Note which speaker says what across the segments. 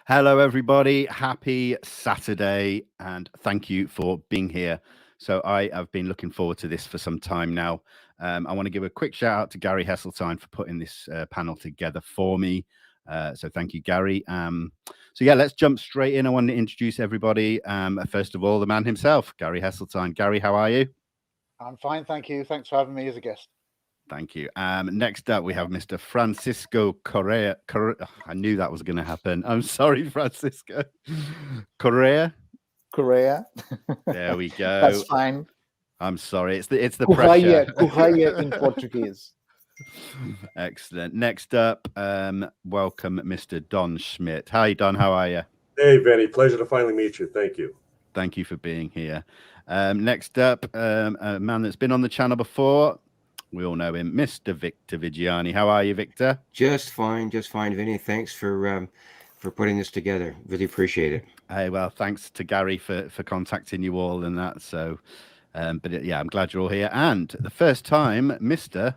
Speaker 1: Hello, everybody. Happy Saturday, and thank you for being here. So I have been looking forward to this for some time now. I want to give a quick shout out to Gary Hesseltine for putting this panel together for me. So thank you, Gary. So yeah, let's jump straight in. I want to introduce everybody. First of all, the man himself, Gary Hesseltine. Gary, how are you?
Speaker 2: I'm fine, thank you. Thanks for having me as a guest.
Speaker 1: Thank you. Next up, we have Mr. Francisco Correa. I knew that was going to happen. I'm sorry, Francisco. Correa.
Speaker 2: Correa.
Speaker 1: There we go.
Speaker 2: That's fine.
Speaker 1: I'm sorry. It's the pressure.
Speaker 2: Correa in Portuguese.
Speaker 1: Excellent. Next up, welcome Mr. Don Schmidt. Hi, Don. How are you?
Speaker 3: Hey, Vinnie. Pleasure to finally meet you. Thank you.
Speaker 1: Thank you for being here. Next up, a man that's been on the channel before. We all know him, Mr. Victor Vigiani. How are you, Victor?
Speaker 4: Just fine, Vinnie. Thanks for putting this together. Really appreciate it.
Speaker 1: Hey, well, thanks to Gary for contacting you all and that. So, but yeah, I'm glad you're all here. And the first time, Mr.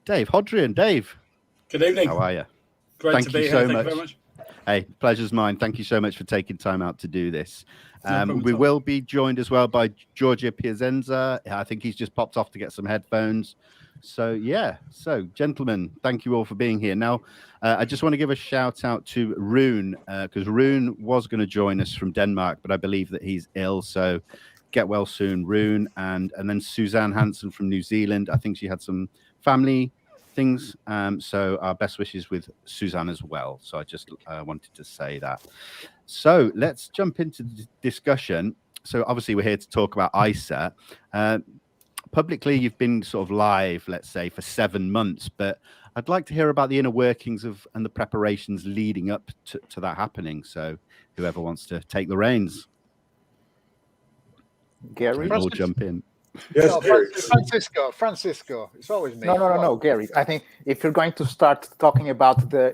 Speaker 1: Dave Hodrian. Dave.
Speaker 5: Good evening.
Speaker 1: How are you?
Speaker 5: Great to be here. Thank you very much.
Speaker 1: Hey, pleasure's mine. Thank you so much for taking time out to do this.
Speaker 5: No
Speaker 1: we will be joined as well by Giorgio Piacenza. I think he's just popped off to get some headphones. So, yeah. So, gentlemen, thank you all for being here. Now, I just want to give a shout out to Rune, because Rune was going to join us from Denmark, but I believe that he's ill. So, get well soon, Rune. And then Suzanne Hansen from New Zealand. I think she had some family things. So, our best wishes with Suzanne as well. So, I just wanted to say that. So, let's jump into the discussion. So, obviously, we're here to talk about ICER. Publicly, you've been sort of live, let's say, for 7 months, but I'd like to hear about the inner workings of and the preparations leading up to that happening. So whoever wants to take the reins.
Speaker 2: Gary?
Speaker 1: We'll jump in.
Speaker 3: Yes,
Speaker 2: No,
Speaker 3: Gary.
Speaker 2: Francisco. It's always me.
Speaker 6: No, Gary. I think if you're going to start talking about the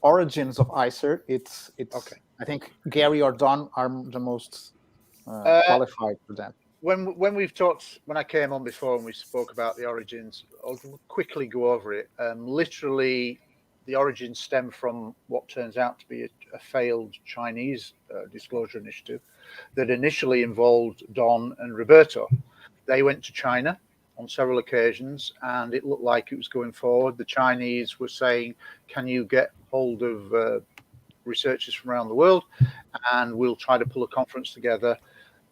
Speaker 6: origins of ICER, it's okay. I think Gary or Don are the most qualified for that.
Speaker 2: When we've talked, when I came on before and we spoke about the origins, I'll quickly go over it. Literally, the origins stem from what turns out to be a failed Chinese disclosure initiative that initially involved Don and Roberto. They went to China on several occasions, and it looked like it was going forward. The Chinese were saying, can you get hold of researchers from around the world, and we'll try to pull a conference together.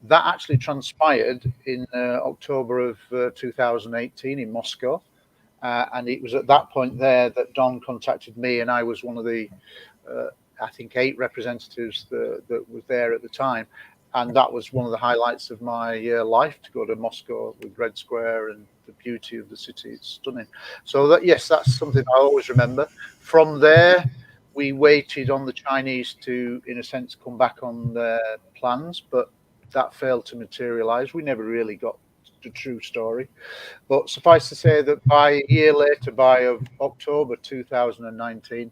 Speaker 2: That actually transpired in October of 2018 in Moscow. And it was at that point there that Don contacted me, and I was one of the, I think, 8 representatives that was there at the time. And that was one of the highlights of my life, to go to Moscow with Red Square and the beauty of the city. It's stunning. So, yes, that's something I always remember. From there, we waited on the Chinese to, in a sense, come back on their plans, but that failed to materialize. We never really got the true story. But suffice to say that by a year later, by October 2019,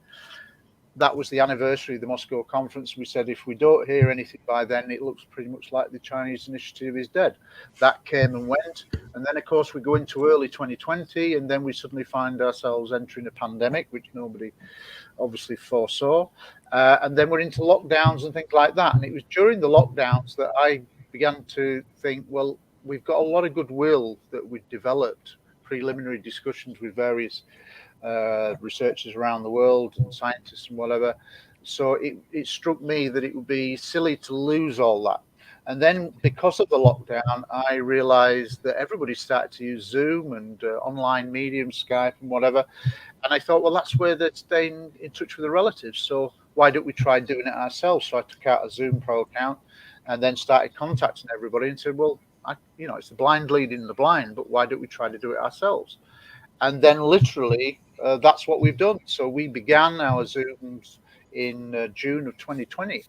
Speaker 2: that was the anniversary of the Moscow conference. We said, if we don't hear anything by then, it looks pretty much like the Chinese initiative is dead. That came and went. And then, of course, we go into early 2020, and then we suddenly find ourselves entering a pandemic, which nobody obviously foresaw. And then we're into lockdowns and things like that. And it was during the lockdowns that I began to think, well, we've got a lot of goodwill that we've developed, preliminary discussions with various researchers around the world and scientists and whatever. So it struck me that it would be silly to lose all that. And then because of the lockdown, I realized that everybody started to use Zoom and online medium, Skype and whatever. And I thought, well, that's where they're staying in touch with the relatives. So why don't we try doing it ourselves? So I took out a Zoom Pro account and then started contacting everybody and said, well, it's the blind leading the blind, but why don't we try to do it ourselves? And then literally, that's what we've done. So we began our Zooms in June of 2020.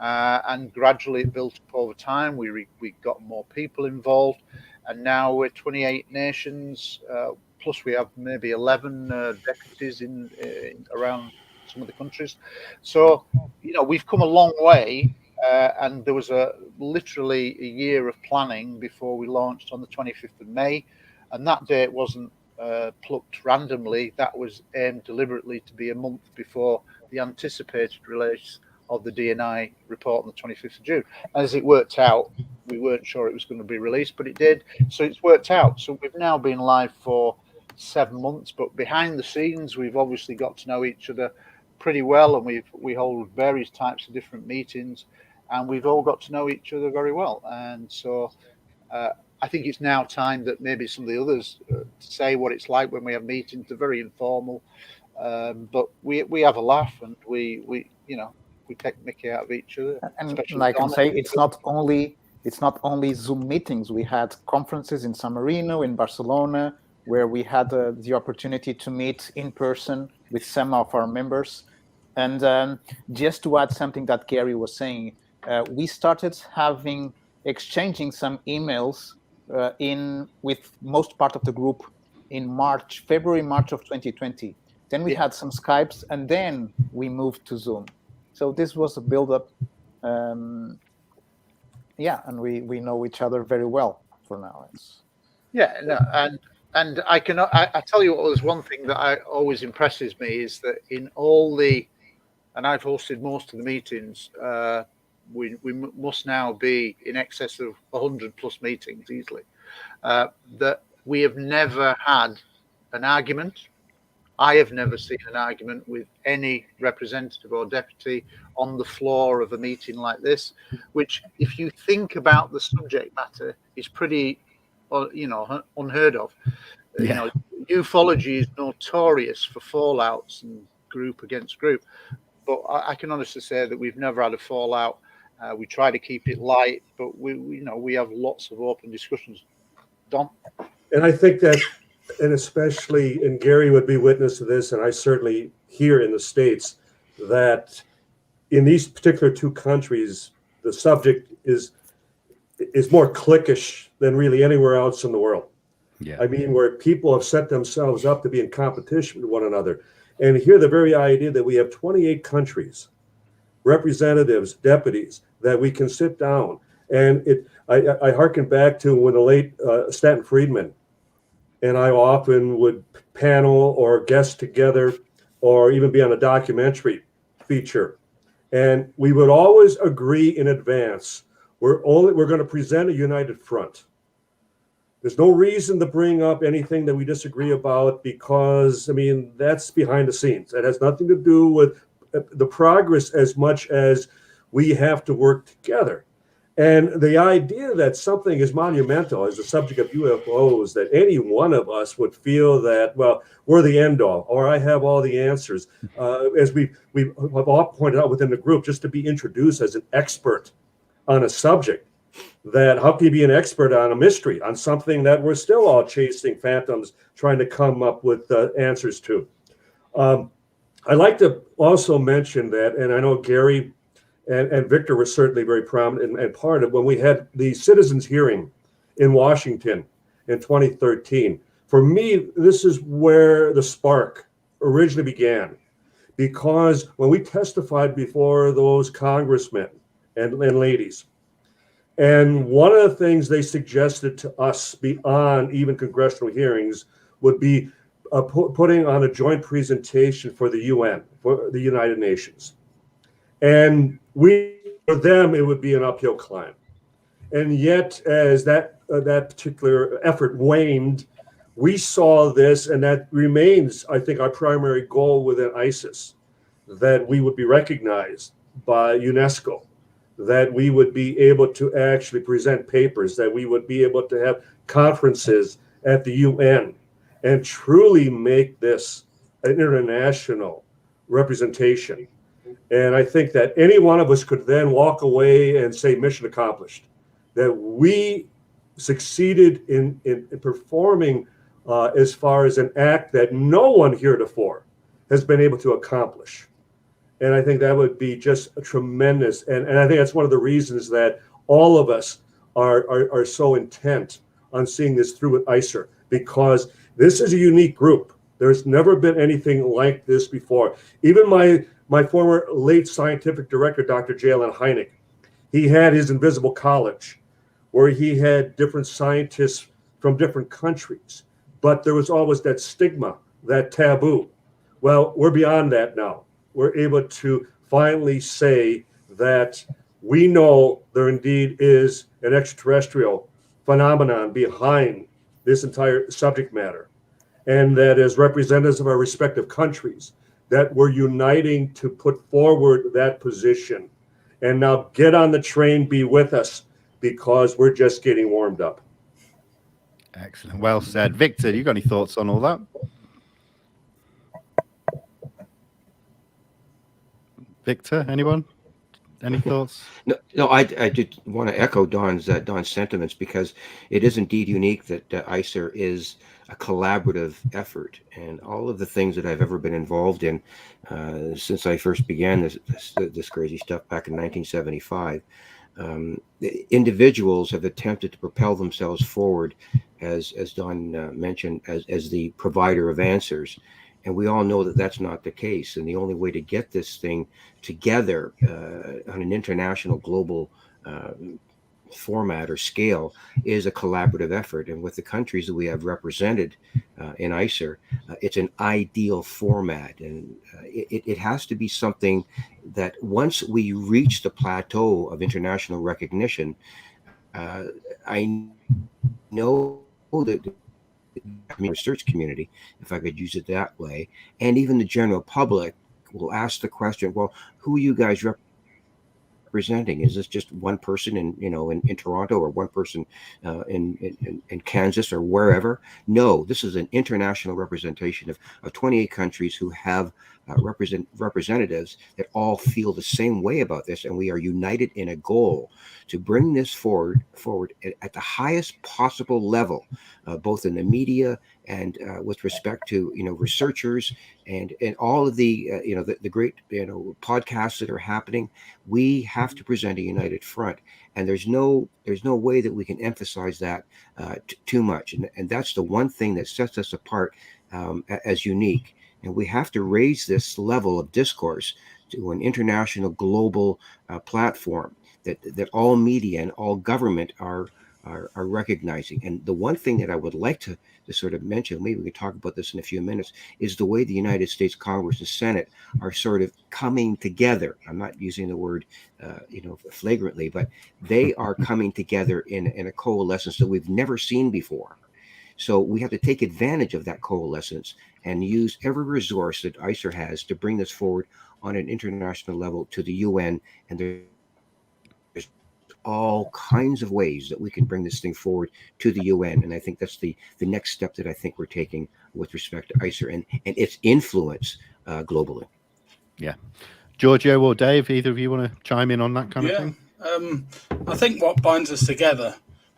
Speaker 2: And gradually it built up over time. We got more people involved, and now we're 28 nations. Plus we have maybe 11 deputies in around some of the countries. So we've come a long way, and there was literally a year of planning before we launched on the 25th of May, and that date wasn't plucked randomly. That was aimed deliberately to be a month before the anticipated release of the DNI report on the 25th of June. As it worked out, we weren't sure it was going to be released, but it did. So it's worked out. So we've now been live for 7 months, but behind the scenes, we've obviously got to know each other pretty well, and we hold various types of different meetings, and we've all got to know each other very well. And so I think it's now time that maybe some of the others say what it's like when we have meetings. They're very informal, but we have a laugh, and we take the mickey out of each other.
Speaker 6: And I can say it's not only Zoom meetings. We had conferences in San Marino, in Barcelona, where we had the opportunity to meet in person with some of our members. And just to add something that Gary was saying, we started exchanging some emails with most part of the group in February, March of 2020. Then we had some Skypes, and then we moved to Zoom. So this was a build-up. And we know each other very well for now.
Speaker 2: And I tell you what, there's one thing that always impresses me is that in and I've hosted most of the meetings, we must now be in excess of 100 plus meetings easily, that we have never had an argument. I have never seen an argument with any representative or deputy on the floor of a meeting like this, which, if you think about the subject matter, is pretty, unheard of.
Speaker 1: Yeah.
Speaker 2: Ufology is notorious for fallouts and group against group, but I can honestly say that we've never had a fallout. We try to keep it light, but we have lots of open discussions. Don?
Speaker 3: And I think that, and especially, and Gary would be witness to this, and I certainly here in the States, that in these particular two countries, the subject is more cliquish than really anywhere else in the world.
Speaker 1: Yeah.
Speaker 3: I mean, where people have set themselves up to be in competition with one another. And here, the very idea that we have 28 countries, representatives, deputies, that we can sit down. And I hearken back to when the late Stanton Friedman and I often would panel or guest together or even be on a documentary feature. And we would always agree in advance, we're going to present a united front. There's no reason to bring up anything that we disagree about, because, I mean, that's behind the scenes. That has nothing to do with the progress as much as we have to work together. And the idea that something is monumental as the subject of UFOs, that any one of us would feel that, well, we're the end all, or I have all the answers, as we have all pointed out within the group, just to be introduced as an expert on a subject, that how can you be an expert on a mystery, on something that we're still all chasing phantoms, trying to come up with answers to. I'd like to also mention that, and I know Gary and Victor were certainly very prominent and part of when we had the citizens hearing in Washington in 2013. For me, this is where the spark originally began, because when we testified before those congressmen and ladies, and one of the things they suggested to us beyond even congressional hearings would be putting on a joint presentation for the UN, for the United Nations. And for them, it would be an uphill climb. And yet, as that particular effort waned, we saw this, and that remains, I think, our primary goal within ISIS, that we would be recognized by UNESCO, that we would be able to actually present papers, that we would be able to have conferences at the UN and truly make this an international representation. And I think that any one of us could then walk away and say, mission accomplished, that we succeeded in performing as far as an act that no one heretofore has been able to accomplish. And I think that would be just a tremendous, and I think that's one of the reasons that all of us are so intent on seeing this through with ICER, because this is a unique group. There's never been anything like this before. Even my former late scientific director, Dr. Jalen Hynek, he had his invisible college where he had different scientists from different countries, but there was always that stigma, that taboo. Well, we're beyond that now. We're able to finally say that we know there indeed is an extraterrestrial phenomenon behind this entire subject matter, and that as representatives of our respective countries, that we're uniting to put forward that position. And now get on the train, be with us, because we're just getting warmed up.
Speaker 1: Excellent. Well said. Victor, you got any thoughts on all that? Victor, anyone? Any thoughts?
Speaker 4: No, I did want to echo Don's sentiments, because it is indeed unique that ICER is a collaborative effort, and all of the things that I've ever been involved in since I first began this crazy stuff back in 1975. Individuals have attempted to propel themselves forward, as Don mentioned, as the provider of answers. And we all know that that's not the case. And the only way to get this thing together on an international global format or scale is a collaborative effort. And with the countries that we have represented in ICER, it's an ideal format. And it has to be something that once we reach the plateau of international recognition, I know that research community, if I could use it that way, and even the general public will ask the question, well, who are you guys representing? Is this just one person in Toronto, or one person in Kansas, or wherever? No, this is an international representation of 28 countries who have representatives that all feel the same way about this, and we are united in a goal to bring this forward at the highest possible level, both in the media and with respect to researchers and all of the the great podcasts that are happening. We have to present a united front, and there's no way that we can emphasize that too much, and that's the one thing that sets us apart as unique. And we have to raise this level of discourse to an international global platform that all media and all government are recognizing. And the one thing that I would like to sort of mention, maybe we can talk about this in a few minutes, is the way the United States Congress and Senate are sort of coming together. I'm not using the word flagrantly, but they are coming together in a coalescence that we've never seen before. So we have to take advantage of that coalescence and use every resource that ICER has to bring this forward on an international level to the UN. And there's all kinds of ways that we can bring this thing forward to the UN. And I think that's the next step that I think we're taking with respect to ICER and its influence globally.
Speaker 1: Yeah. Giorgio or Dave, either of you want to chime in on that kind of thing?
Speaker 5: I think what binds us together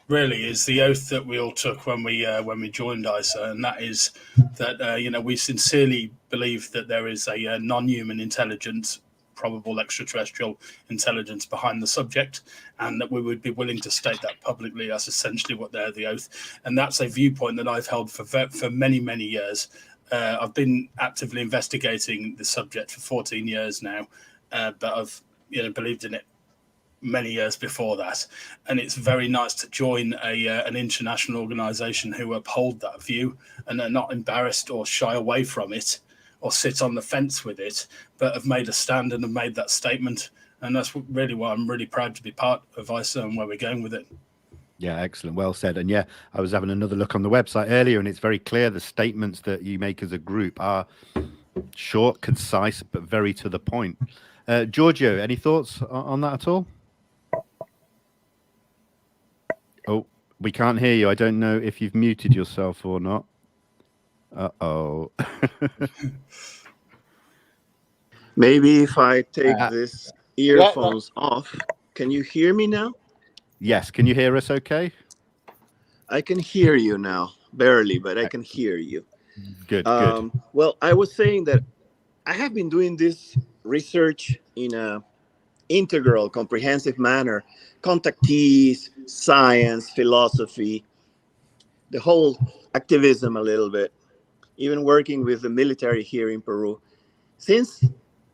Speaker 5: really is the oath that we all took when we joined ICER, and that is that we sincerely believe that there is a non-human intelligence, probable extraterrestrial intelligence behind the subject, and that we would be willing to state that publicly. That's essentially what they're the oath, and that's a viewpoint that I've held for many years. I've been actively investigating the subject for 14 years now, but I've believed in it many years before that, and it's very nice to join an international organization who uphold that view and are not embarrassed or shy away from it or sit on the fence with it, but have made a stand and have made that statement. And that's really why I'm really proud to be part of ICER and where we're going with it.
Speaker 1: Yeah, excellent. Well said. And yeah, I was having another look on the website earlier, and it's very clear the statements that you make as a group are short, concise, but very to the point. Giorgio, any thoughts on that at all? Oh, we can't hear you. I don't know if you've muted yourself or not. Uh-oh.
Speaker 7: Maybe if I take this earphones off. Can you hear me now?
Speaker 1: Yes. Can you hear us okay?
Speaker 7: I can hear you now. Barely, but I can hear you.
Speaker 1: Good, good.
Speaker 7: Well, I was saying that I have been doing this research in a integral, comprehensive manner. Contactees, science, philosophy, the whole activism a little bit, even working with the military here in Peru. Since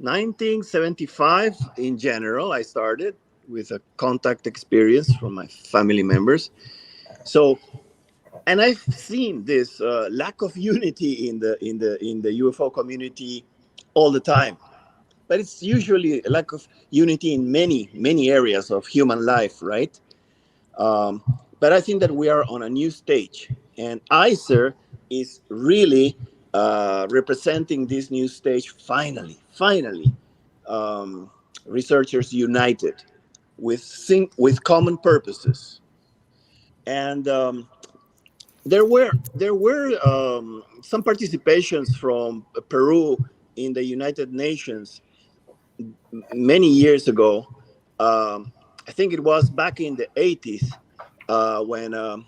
Speaker 7: 1975, in general, I started with a contact experience from my family members. So, and I've seen this lack of unity in the UFO community all the time. but it's usually a lack of unity in many areas of human life, right? But I think that we are on a new stage, and ICER is really representing this new stage. Finally, researchers united with common purposes, and there were some participations from Peru in the United Nations many years ago. I think it was back in the 80s when a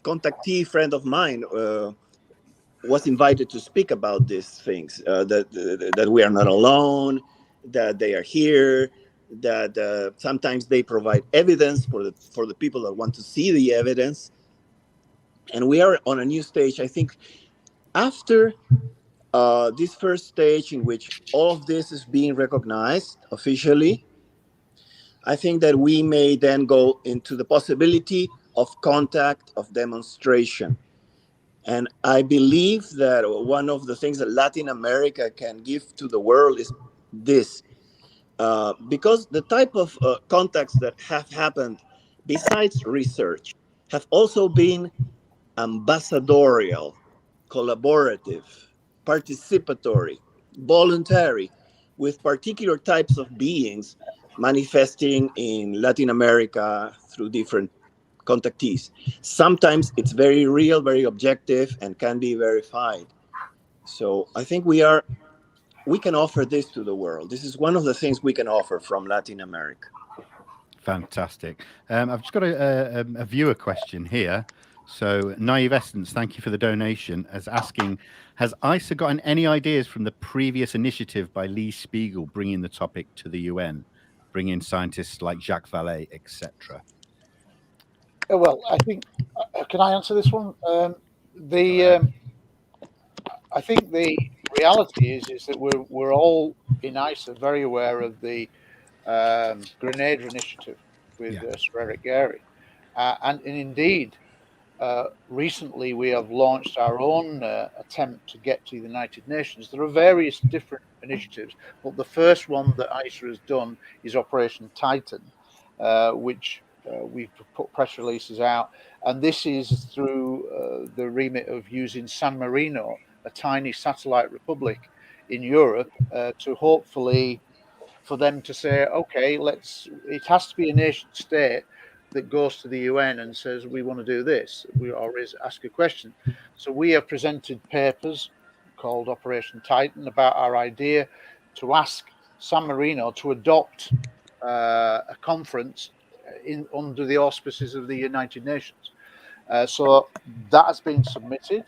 Speaker 7: contactee friend of mine was invited to speak about these things, that we are not alone, that they are here, that sometimes they provide evidence for the people that want to see the evidence. And we are on a new stage. I think after this first stage in which all of this is being recognized officially, I think that we may then go into the possibility of contact, of demonstration. And I believe that one of the things that Latin America can give to the world is this. Because the type of contacts that have happened besides research have also been ambassadorial, collaborative, participatory, voluntary, with particular types of beings manifesting in Latin America through different contactees. Sometimes it's very real, very objective, and can be verified. So I think we can offer this to the world. This is one of the things we can offer from Latin America.
Speaker 1: Fantastic. I've just got a viewer question here. So Naive Essence, thank you for the donation, as asking, has ICER gotten any ideas from the previous initiative by Lee Spiegel bringing the topic to the UN, bringing in scientists like Jacques Vallée, etc.?
Speaker 2: Well, I think, can I answer this one? I think the reality is that we're all in ICER very aware of the Grenada initiative with Sir Eric Gary, and indeed recently we have launched our own attempt to get to the United Nations. There are various different initiatives, but the first one that ICER has done is Operation Titan, which we've put press releases out, and this is through the remit of using San Marino, a tiny satellite republic in Europe, to hopefully for them to say, okay, it has to be a nation state that goes to the UN and says, we want to do this. We always ask a question. So we have presented papers called Operation Titan about our idea to ask San Marino to adopt a conference under the auspices of the United Nations. So that has been submitted.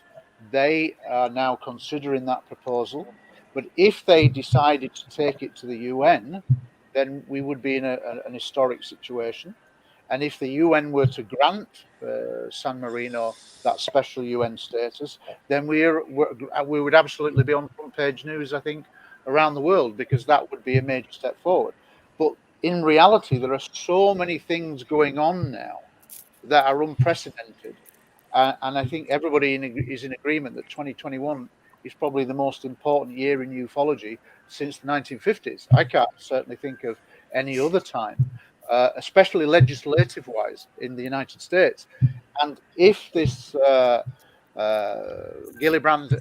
Speaker 2: They are now considering that proposal. But if they decided to take it to the UN, then we would be in an historic situation. And if the UN were to grant San Marino that special UN status, then we would absolutely be on front page news, I think, around the world, because that would be a major step forward. But in reality, there are so many things going on now that are unprecedented. And I think everybody is in agreement that 2021 is probably the most important year in ufology since the 1950s. I can't certainly think of any other time, especially legislative-wise in the United States. And if this Gillibrand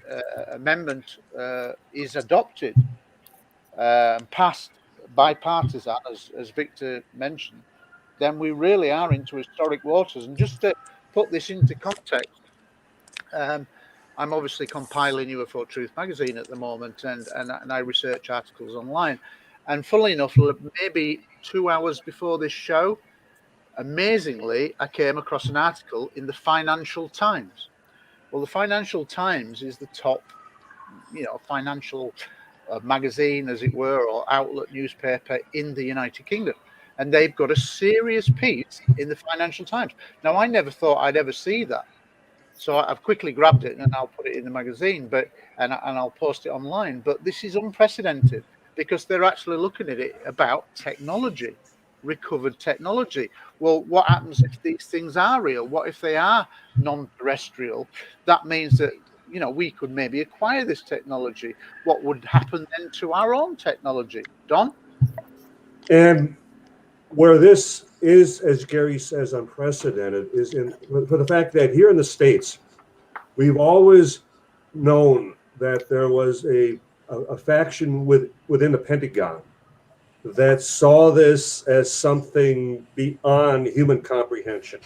Speaker 2: amendment is adopted, passed bipartisan, as Victor mentioned, then we really are into historic waters. And just to put this into context, I'm obviously compiling UFO Truth magazine at the moment, and I research articles online. And funnily enough, maybe 2 hours before this show, amazingly, I came across an article in the Financial Times. Well, the Financial Times is the top, financial magazine, as it were, or outlet newspaper in the United Kingdom. And they've got a serious piece in the Financial Times. Now, I never thought I'd ever see that. So I've quickly grabbed it and I'll put it in the magazine, and I'll post it online. But this is unprecedented because they're actually looking at it about technology, recovered technology. Well, what happens if these things are real? What if they are non-terrestrial? That means that, we could maybe acquire this technology. What would happen then to our own technology? Don?
Speaker 3: And where this is, as Gary says, unprecedented, is for the fact that here in the States, we've always known that there was a faction within the Pentagon that saw this as something beyond human comprehension.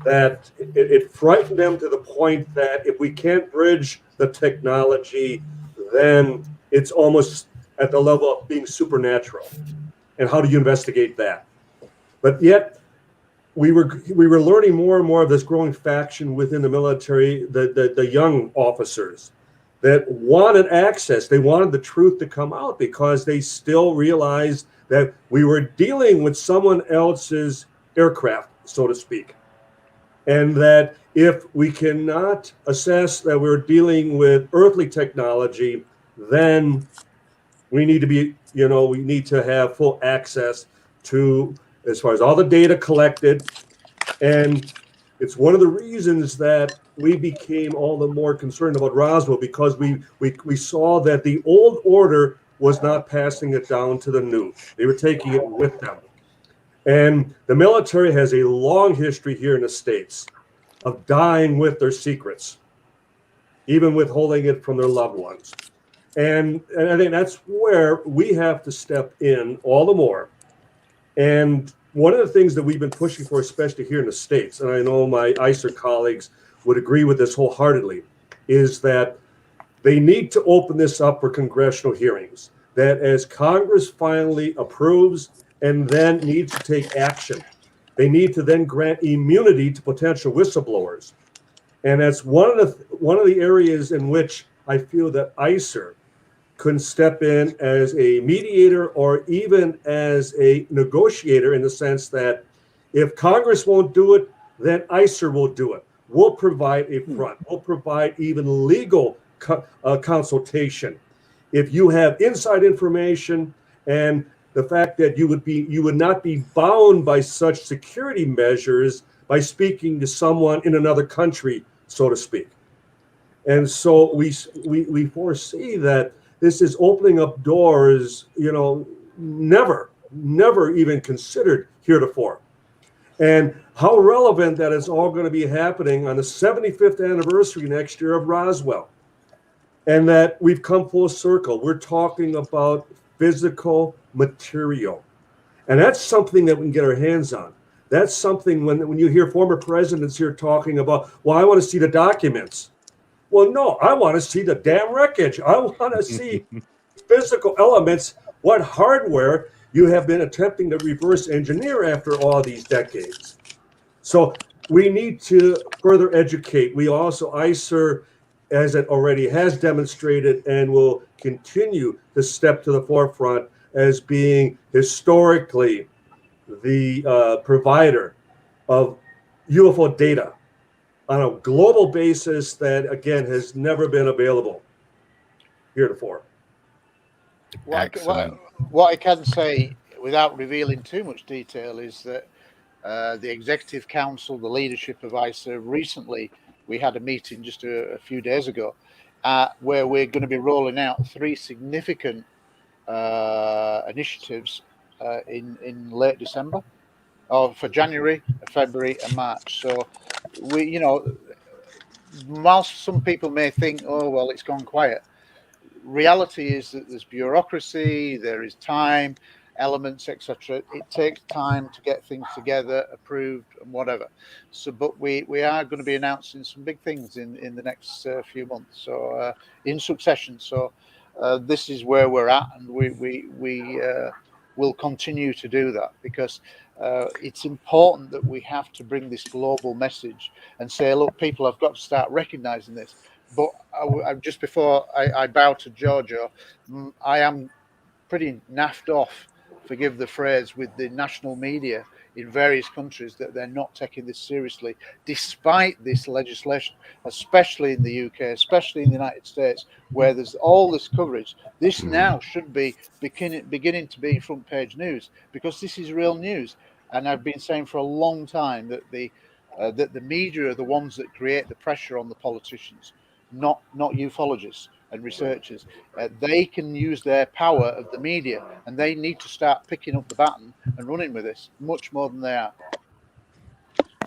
Speaker 3: That it frightened them to the point that if we can't bridge the technology, then it's almost at the level of being supernatural. And how do you investigate that? But yet, we were learning more and more of this growing faction within the military, the young officers that wanted access. They wanted the truth to come out because they still realized that we were dealing with someone else's aircraft, so to speak. And that if we cannot assess that we're dealing with earthly technology, then we need to be, we need to have full access to, as far as all the data collected. And it's one of the reasons that we became all the more concerned about Roswell, because we saw that the old order was not passing it down to the new. They were taking it with them. And the military has a long history here in the States of dying with their secrets, even withholding it from their loved ones. And I think that's where we have to step in all the more. And one of the things that we've been pushing for, especially here in the States, and I know my ICER colleagues would agree with this wholeheartedly, is that they need to open this up for congressional hearings. That as Congress finally approves and then needs to take action, they need to then grant immunity to potential whistleblowers. And that's one of the areas in which I feel that ICER can step in as a mediator or even as a negotiator, in the sense that if Congress won't do it, then ICER will do it. We'll provide a front. We'll provide even legal consultation. If you have inside information and the fact that you would not be bound by such security measures by speaking to someone in another country, so to speak. And so we foresee that this is opening up doors, never even considered heretofore. And how relevant that it's all going to be happening on the 75th anniversary next year of Roswell. And that we've come full circle. We're talking about physical material. And that's something that we can get our hands on. That's something when you hear former presidents here talking about, well, I want to see the documents. Well, no, I want to see the damn wreckage. I want to see physical elements, what hardware you have been attempting to reverse engineer after all these decades. So we need to further educate. We also, ICER, as it already has demonstrated and will continue to step to the forefront as being historically the provider of UFO data on a global basis that, again, has never been available heretofore.
Speaker 1: Excellent.
Speaker 2: What I can say, without revealing too much detail, is that the Executive Council, the leadership of ICER, recently, we had a meeting just a few days ago where we're going to be rolling out 3 significant initiatives in late December, or for January, February, and March. So we, whilst some people may think, oh well, it's gone quiet, reality is that there's bureaucracy, there is time elements, etc. It takes time to get things together, approved, and whatever. So, but we are going to be announcing some big things in the next few months, so in succession. So this is where we're at, and we will continue to do that, because it's important that we have to bring this global message and say, look, people have got to start recognizing this. But just before I bow to Giorgio, I am pretty naffed off, forgive the phrase, with the national media in various countries that they're not taking this seriously, despite this legislation, especially in the UK, especially in the United States, where there's all this coverage. This now should be beginning to be front page news, because this is real news. And I've been saying for a long time that the media are the ones that create the pressure on the politicians. not ufologists and researchers. They can use their power of the media, and they need to start picking up the baton and running with this much more than they are.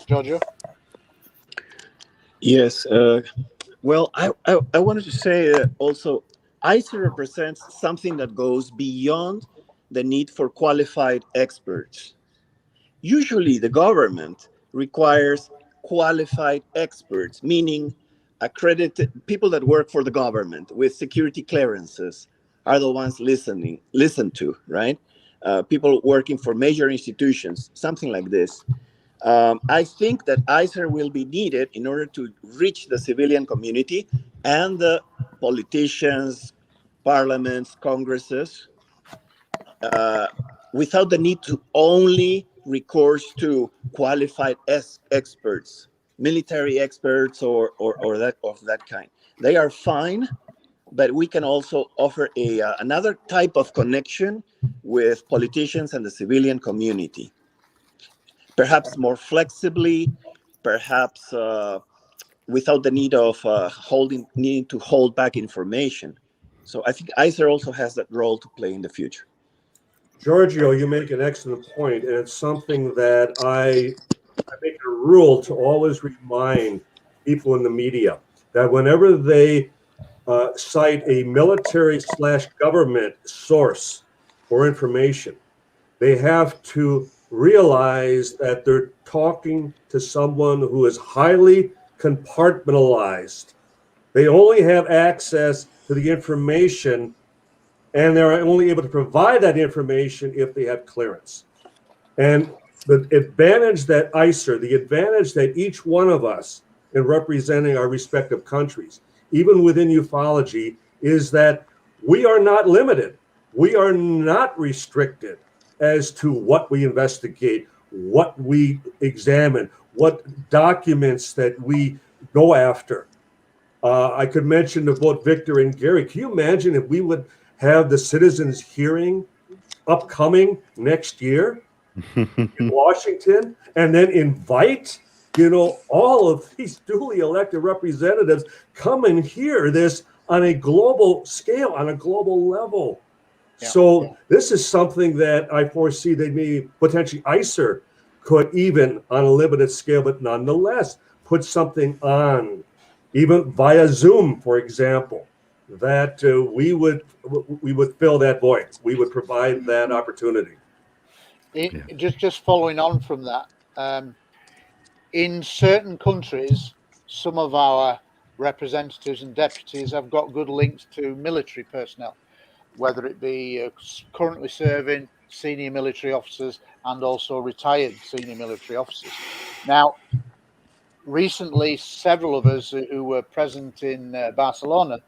Speaker 2: Giorgio?
Speaker 7: Yes. Well, I wanted to say also, ICER represents something that goes beyond the need for qualified experts. Usually, the government requires qualified experts, meaning accredited people that work for the government with security clearances are the ones listened to, right? People working for major institutions, something like this. I think that ICER will be needed in order to reach the civilian community and the politicians, parliaments, congresses, without the need to only recourse to qualified experts, military experts or that of that kind. They are fine, but we can also offer another type of connection with politicians and the civilian community. Perhaps more flexibly, perhaps without the need of needing to hold back information. So I think ICER also has that role to play in the future.
Speaker 3: Giorgio, you make an excellent point, and it's something that I make it a rule to always remind people in the media that whenever they cite a military/government source for information, they have to realize that they're talking to someone who is highly compartmentalized. They only have access to the information, and they're only able to provide that information if they have clearance. And the advantage that ICER, the advantage that each one of us in representing our respective countries, even within ufology, is that we are not limited. We are not restricted as to what we investigate, what we examine, what documents that we go after. I could mention about Victor and Gary. Can you imagine if we would have the citizens hearing upcoming next year in Washington, and then invite, all of these duly elected representatives come and hear this on a global scale, on a global level. Yeah. So this is something that I foresee that maybe potentially ICER could, even on a limited scale, but nonetheless put something on, even via Zoom, for example, that we would fill that void. We would provide that opportunity.
Speaker 2: Just following on from that, in certain countries, some of our representatives and deputies have got good links to military personnel, whether it be currently serving senior military officers and also retired senior military officers. Now, recently, several of us who were present in Barcelona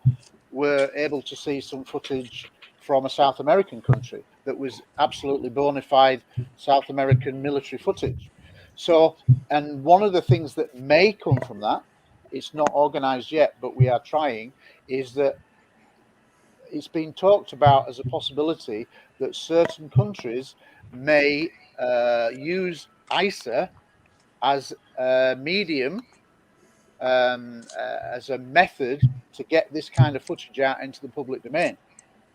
Speaker 2: were able to see some footage from a South American country that was absolutely bona fide South American military footage. So, and one of the things that may come from that, it's not organized yet, but we are trying, is that it's been talked about as a possibility that certain countries may use ICER as a medium, as a method to get this kind of footage out into the public domain.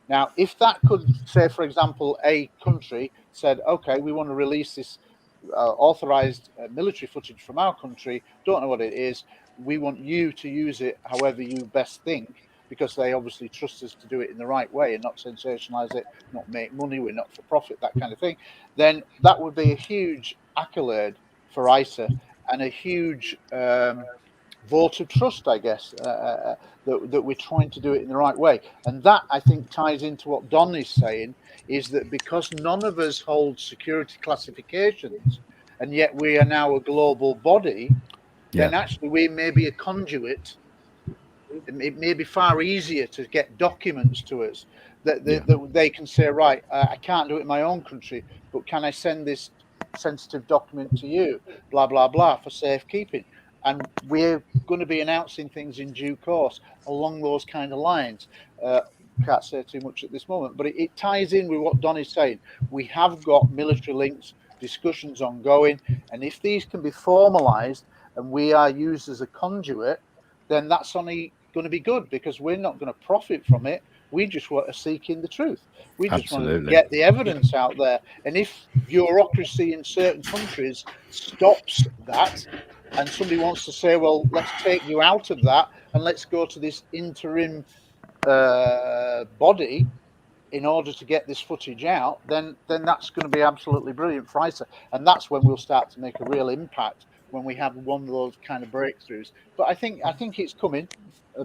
Speaker 2: Now, if that could, say, for example, a country said, okay, we want to release this authorized military footage from our country, don't know what it is, we want you to use it however you best think, because they obviously trust us to do it in the right way and not sensationalize it, not make money, we're not for profit, that kind of thing, then that would be a huge accolade for ICER and a huge vote of trust, I guess, that we're trying to do it in the right way. And that, I think, ties into what Don is saying, is that because none of us hold security classifications, and yet we are now a global body, then actually we may be a conduit. It may be far easier to get documents to us that they can say, right, I can't do it in my own country, but can I send this sensitive document to you, blah, blah, blah, for safekeeping? And we're going to be announcing things in due course along those kind of lines. Can't say too much at this moment, but it ties in with what Don is saying. We have got military links, discussions ongoing, and if these can be formalized and we are used as a conduit, then that's only going to be good, because we're not going to profit from it. We just want to seek in the truth. We just want to
Speaker 1: Absolutely.
Speaker 2: get the evidence out there. And if bureaucracy in certain countries stops that, and somebody wants to say, well, let's take you out of that and let's go to this interim body in order to get this footage out, then that's going to be absolutely brilliant for ICER. And that's when we'll start to make a real impact, when we have one of those kind of breakthroughs. But I think it's coming,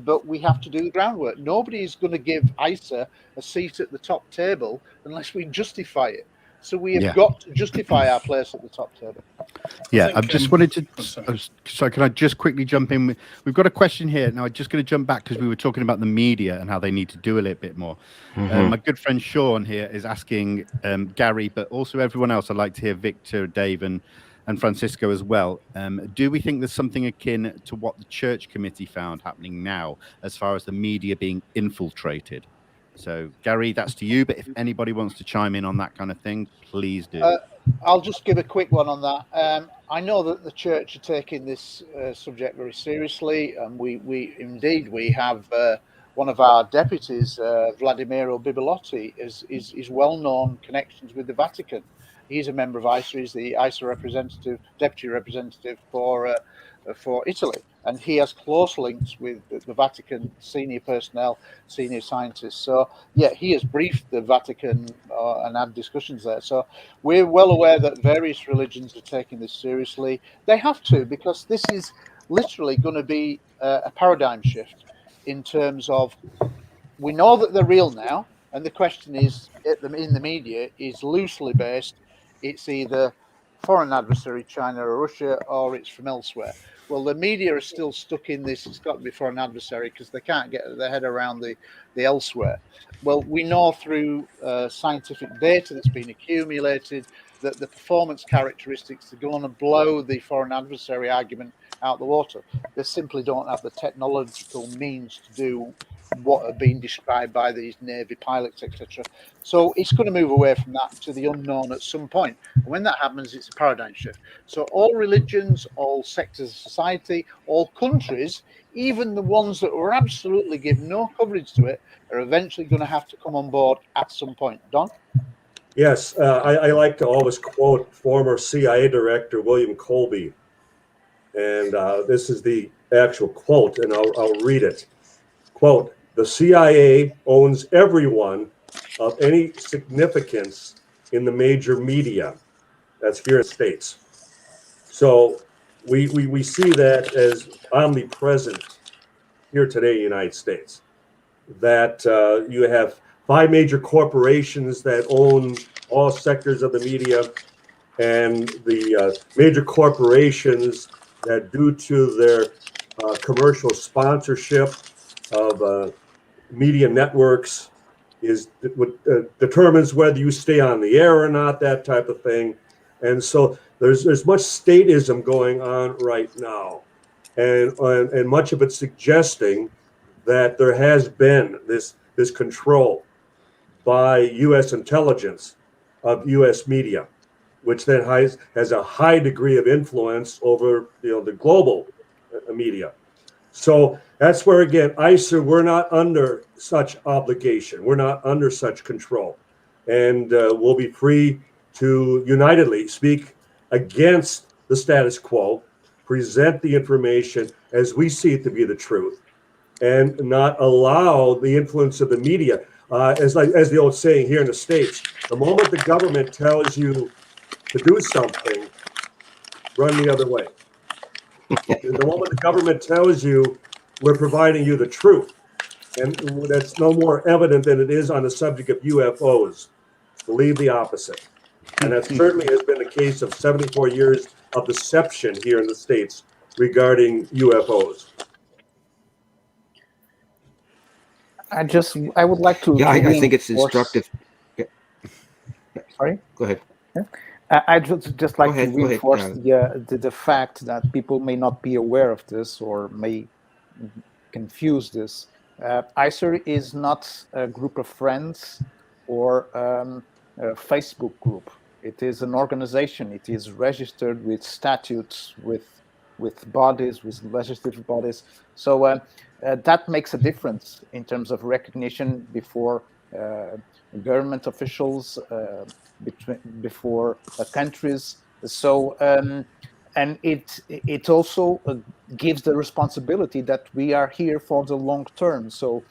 Speaker 2: but we have to do the groundwork. Nobody is going to give ICER a seat at the top table unless we justify it. So we have got to justify our place at the top table.
Speaker 1: Yeah, I've just wanted to. Sorry, can I just quickly jump in? We've got a question here. Now, I'm just going to jump back because we were talking about the media and how they need to do a little bit more. My good friend Sean here is asking Gary, but also everyone else. I'd like to hear Victor, Dave, and Francisco as well. Do we think there's something akin to what the Church Committee found happening now, as far as the media being infiltrated? So, Gary, that's to you. But if anybody wants to chime in on that kind of thing, please do.
Speaker 2: I'll just give a quick one on that. I know that the church are taking this subject very seriously, and we have one of our deputies, Vladimiro Bibelotti, is well-known connections with the Vatican. He's a member of ICER. He's the ICER deputy representative for Italy, and he has close links with the Vatican senior personnel, senior scientists. So yeah, he has briefed the Vatican and had discussions there. So we're well aware that various religions are taking this seriously. They have to, because this is literally going to be a paradigm shift in terms of, we know that they're real now, and the question is in the media is loosely based. It's either foreign adversary, China or Russia, or it's from elsewhere. Well, the media are still stuck in this. It's got to be foreign adversary because they can't get their head around the elsewhere. Well, we know through scientific data that's been accumulated that the performance characteristics are going to blow the foreign adversary argument out the water. They simply don't have the technological means to do what are being described by these Navy pilots, etc. So it's going to move away from that to the unknown at some point. And when that happens, it's a paradigm shift. So all religions, all sectors of society, all countries, even the ones that were absolutely give no coverage to it, are eventually going to have to come on board at some point. Don?
Speaker 3: Yes, I like to always quote former CIA director William Colby. And this is the actual quote, and I'll read it. Quote, "The CIA owns everyone of any significance in the major media." That's here in the States. So we see that as omnipresent here today in the United States. That you have 5 major corporations that own all sectors of the media, and the major corporations that, due to their commercial sponsorship of media networks, determines whether you stay on the air or not, that type of thing. And so there's much statism going on right now, and much of it suggesting that there has been this control by U.S. intelligence of U.S. media, which then has a high degree of influence over the global media. So that's where, again, ICER, we're not under such obligation. We're not under such control. And we'll be free to unitedly speak against the status quo, present the information as we see it to be the truth, and not allow the influence of the media. As the old saying here in the States, the moment the government tells you to do something, run the other way. The moment the government tells you we're providing you the truth, and that's no more evident than it is on the subject of UFOs, believe the opposite. And that certainly has been the case of 74 years of deception here in the States regarding UFOs.
Speaker 6: I would like to.
Speaker 4: Yeah, I think it's instructive. Yeah.
Speaker 6: Sorry?
Speaker 4: Go ahead.
Speaker 6: I just like to reinforce
Speaker 4: the
Speaker 6: fact that people may not be aware of this or may confuse this. ICER is not a group of friends or a Facebook group. It is an organization. It is registered with statutes, with with bodies, with legislative bodies. So that makes a difference in terms of recognition before government officials, before countries. And it also gives the responsibility that we are here for the long term. So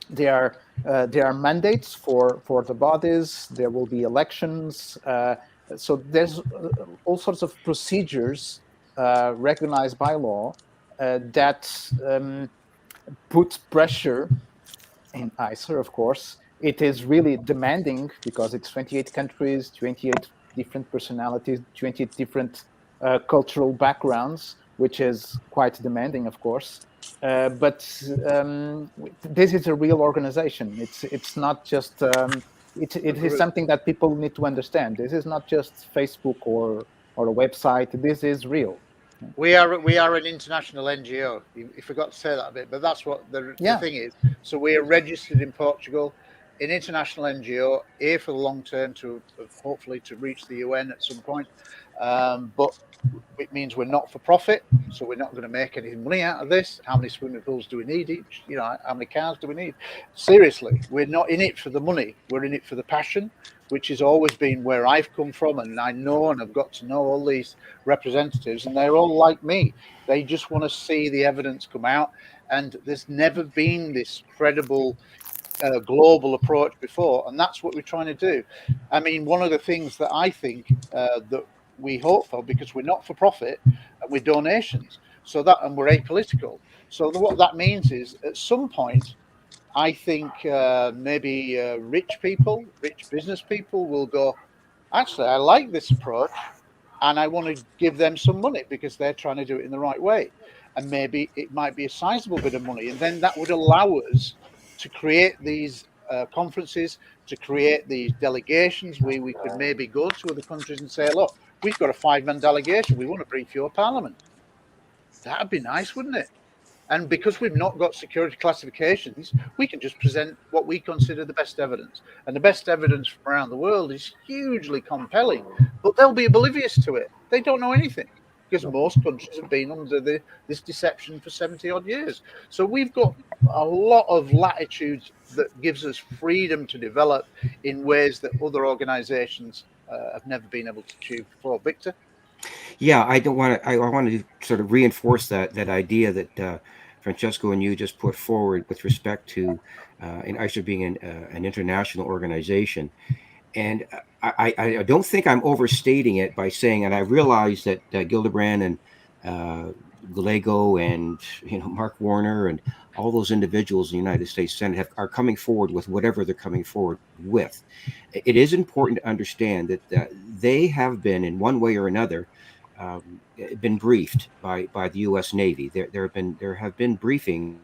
Speaker 6: there are mandates for the bodies. There will be elections. So there's all sorts of procedures recognized by law that put pressure in ICER, of course. It is really demanding because it's 28 countries, 28 different personalities, 28 different cultural backgrounds, which is quite demanding, of course. But this is a real organization. It's not just it is something that people need to understand. This is not just Facebook or a website. This is real.
Speaker 2: We are an international NGO. You forgot to say that a bit, but that's what the thing is. So we are registered in Portugal, an international NGO, here for the long term to hopefully to reach the UN at some point. But it means we're not for profit, so we're not going to make any money out of this. How many swimming pools do we need each? You know, how many cars do we need? Seriously, we're not in it for the money. We're in it for the passion, which has always been where I've come from, and I know and I've got to know all these representatives, and they're all like me. They just want to see the evidence come out, and there's never been this credible global approach before, and that's what we're trying to do. I mean, one of the things that I think that we hope for, because we're not for profit and we're donations, so that, and we're apolitical. So what that means is, at some point, I think maybe rich business people will go, actually, I like this approach, and I want to give them some money because they're trying to do it in the right way. And maybe it might be a sizable bit of money. And then that would allow us to create these conferences, to create these delegations where we could maybe go to other countries and say, look, we've got a 5-man delegation. We want to brief your parliament. That'd be nice, wouldn't it? And because we've not got security classifications, we can just present what we consider the best evidence. And the best evidence from around the world is hugely compelling, but they'll be oblivious to it. They don't know anything because most countries have been under this deception for 70 odd years. So we've got a lot of latitude that gives us freedom to develop in ways that other organizations have never been able to achieve before. Victor?
Speaker 4: Yeah, I want to sort of reinforce that idea that Francesco and you just put forward with respect to and ICER being an international organization. And I don't think I'm overstating it by saying, and I realize that Gillibrand and Gallego and Mark Warner and all those individuals in the United States Senate are coming forward with whatever they're coming forward with. It is important to understand that they have been, in one way or another, been briefed by the U.S. Navy. There have been briefings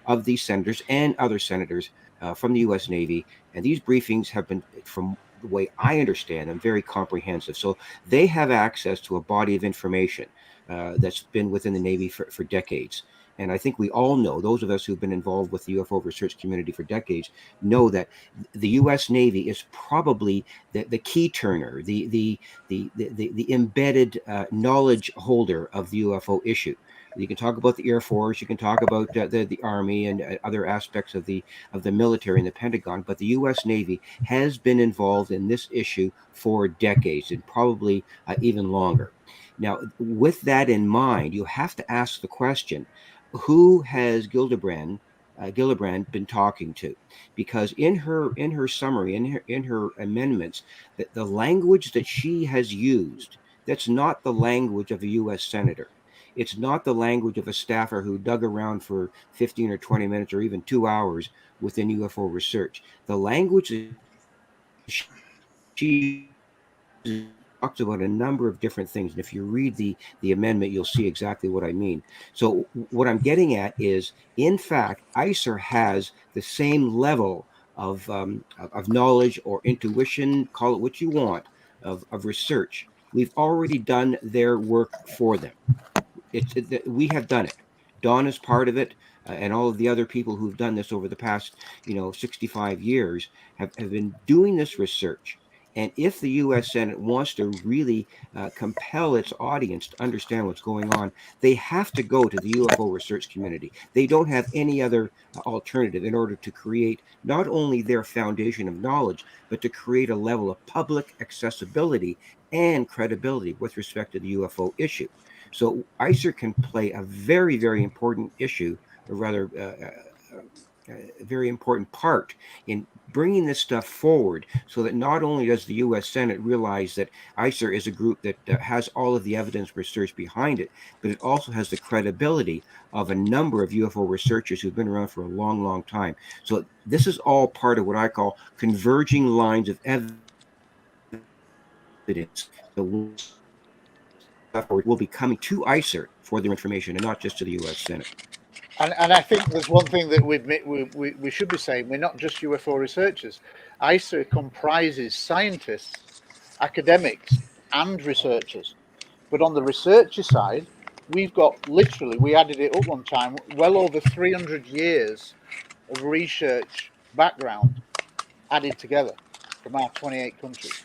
Speaker 4: of these senators and other senators from the U.S. Navy, and these briefings have been, from the way I understand them, very comprehensive. So they have access to a body of information that's been within the Navy for decades. And I think we all know, those of us who've been involved with the UFO research community for decades, know that the U.S. Navy is probably the key turner, the embedded knowledge holder of the UFO issue. You can talk about the Air Force, you can talk about the Army and other aspects of the military and the Pentagon, but the U.S. Navy has been involved in this issue for decades, and probably even longer. Now, with that in mind, you have to ask the question: who has Gillibrand been talking to? Because in her summary, in her amendments, that the language that she has used, that's not the language of a U.S. senator. It's not the language of a staffer who dug around for 15 or 20 minutes or even 2 hours within UFO research. The language that she talks about a number of different things, and if you read the amendment, you'll see exactly what I mean. So what I'm getting at is, in fact, ICER has the same level of knowledge or intuition, call it what you want, of research. We've already done their work for them. We have done it. Don is part of it, and all of the other people who've done this over the past 65 years have been doing this research. And if the U.S. Senate wants to really compel its audience to understand what's going on, they have to go to the UFO research community. They don't have any other alternative in order to create not only their foundation of knowledge, but to create a level of public accessibility and credibility with respect to the UFO issue. So ICER can play a very, very important issue, or rather, a very important part in bringing this stuff forward, so that not only does the U.S. Senate realize that ICER is a group that has all of the evidence research behind it, but it also has the credibility of a number of UFO researchers who've been around for a long, long time. So this is all part of what I call converging lines of evidence that will be coming to ICER for their information and not just to the U.S. Senate.
Speaker 2: And I think there's one thing that we should be saying. We're not just UFO researchers. ICER comprises scientists, academics, and researchers. But on the researcher side, we've got literally, we added it up one time, well over 300 years of research background added together from our 28 countries.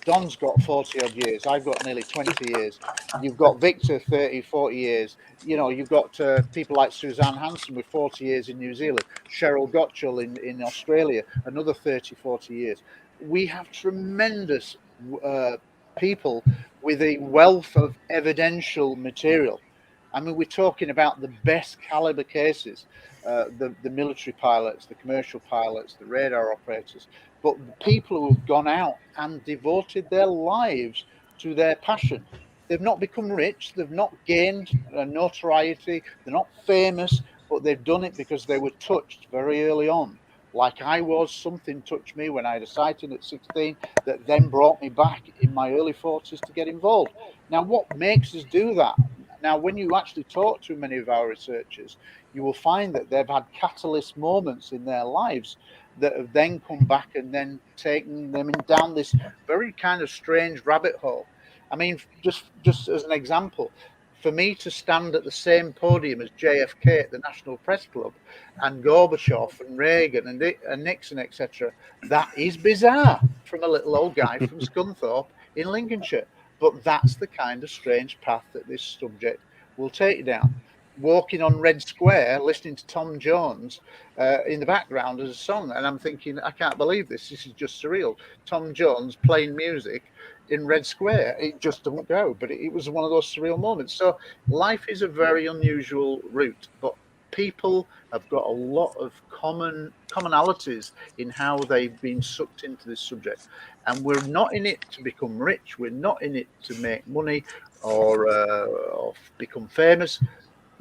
Speaker 2: Don's got 40 odd years. I've got nearly 20 years. You've got Victor, 30, 40 years. You know, you've got people like Suzanne Hanson with 40 years in New Zealand, Cheryl Gottschall in Australia, another 30, 40 years. We have tremendous people with a wealth of evidential material. I mean, we're talking about the best caliber cases, the military pilots, the commercial pilots, the radar operators, but the people who have gone out and devoted their lives to their passion. They've not become rich, they've not gained notoriety, they're not famous, but they've done it because they were touched very early on. Like I was, something touched me when I had a sighting at 16 that then brought me back in my early 40s to get involved. Now, what makes us do that? Now, when you actually talk to many of our researchers, you will find that they've had catalyst moments in their lives that have then come back and then taken them down this very kind of strange rabbit hole. I mean, just as an example, for me to stand at the same podium as JFK at the National Press Club and Gorbachev and Reagan and Nixon, etc., that is bizarre from a little old guy from Scunthorpe in Lincolnshire. But that's the kind of strange path that this subject will take you down. Walking on Red Square, listening to Tom Jones in the background as a song. And I'm thinking, I can't believe this. This is just surreal. Tom Jones playing music in Red Square. It just doesn't go. But it was one of those surreal moments. So life is a very unusual route. But people have got a lot of commonalities in how they've been sucked into this subject. And we're not in it to become rich. We're not in it to make money or become famous.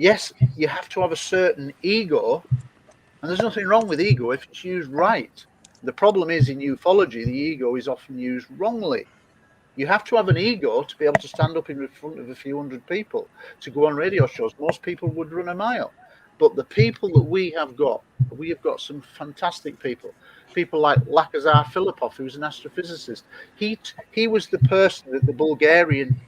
Speaker 2: Yes, you have to have a certain ego, and there's nothing wrong with ego if it's used right. The problem is in ufology, the ego is often used wrongly. You have to have an ego to be able to stand up in front of a few hundred people, to go on radio shows. Most people would run a mile. But the people that we have got some fantastic people. People like Lakazar Filipov, who's an astrophysicist. He was the person that the Bulgarian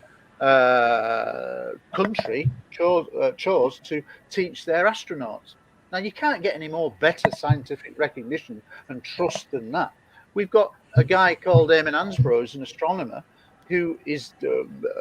Speaker 2: country chose to teach their astronauts. Now, you can't get any more better scientific recognition and trust than that. We've got a guy called Eamon Ansbro, who's an astronomer, who is,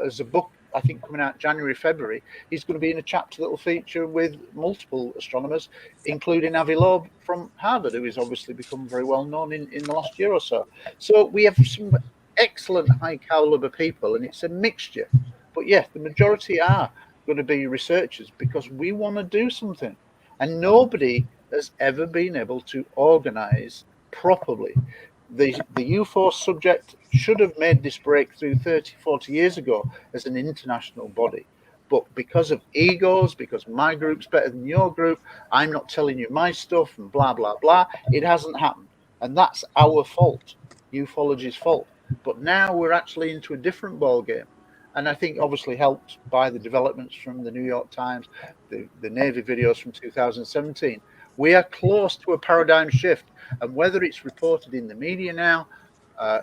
Speaker 2: as a book, I think, coming out January, February, he's going to be in a chapter that will feature with multiple astronomers, including Avi Loeb from Harvard, who has obviously become very well known in the last year or so. So we have some excellent high caliber people, and it's a mixture. But yeah, the majority are going to be researchers because we want to do something. And nobody has ever been able to organize properly. The UFO subject should have made this breakthrough 30, 40 years ago as an international body. But because of egos, because my group's better than your group, I'm not telling you my stuff and blah, blah, blah, it hasn't happened. And that's our fault, ufology's fault. But now we're actually into a different ballgame. And I think obviously helped by the developments from the New York Times, the Navy videos from 2017. We are close to a paradigm shift. And whether it's reported in the media now,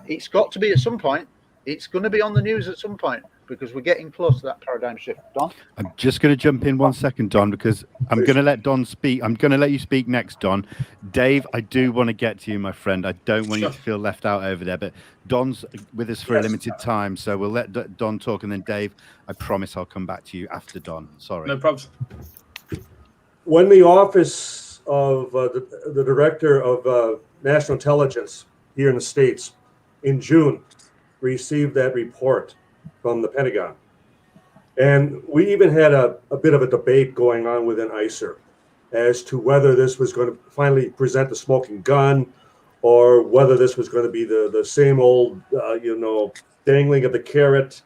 Speaker 2: it's got to be at some point. It's going to be on the news at some point. because we're getting close to that paradigm shift. Don?
Speaker 1: I'm just going to jump in 1 second, Don, because I'm going to let Don speak. I'm going to let you speak next, Don. Dave, I do want to get to you, my friend. I don't want you to feel left out over there, but Don's with us for a limited time, so we'll let Don talk, and then Dave, I promise I'll come back to you after Don. Sorry.
Speaker 5: No problems.
Speaker 3: When the Office of the Director of National Intelligence here in the States in June received that report from the Pentagon, and we even had a bit of a debate going on within ICER as to whether this was going to finally present the smoking gun, or whether this was going to be the same old, dangling of the carrot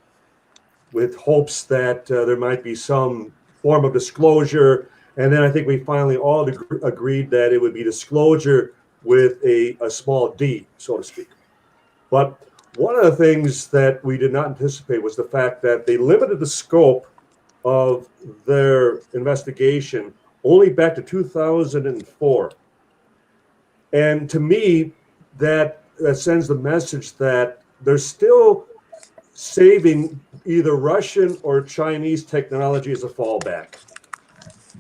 Speaker 3: with hopes that there might be some form of disclosure. And then I think we finally all agreed that it would be disclosure with a small d, so to speak. But one of the things that we did not anticipate was the fact that they limited the scope of their investigation only back to 2004. And to me, that sends the message that they're still saving either Russian or Chinese technology as a fallback.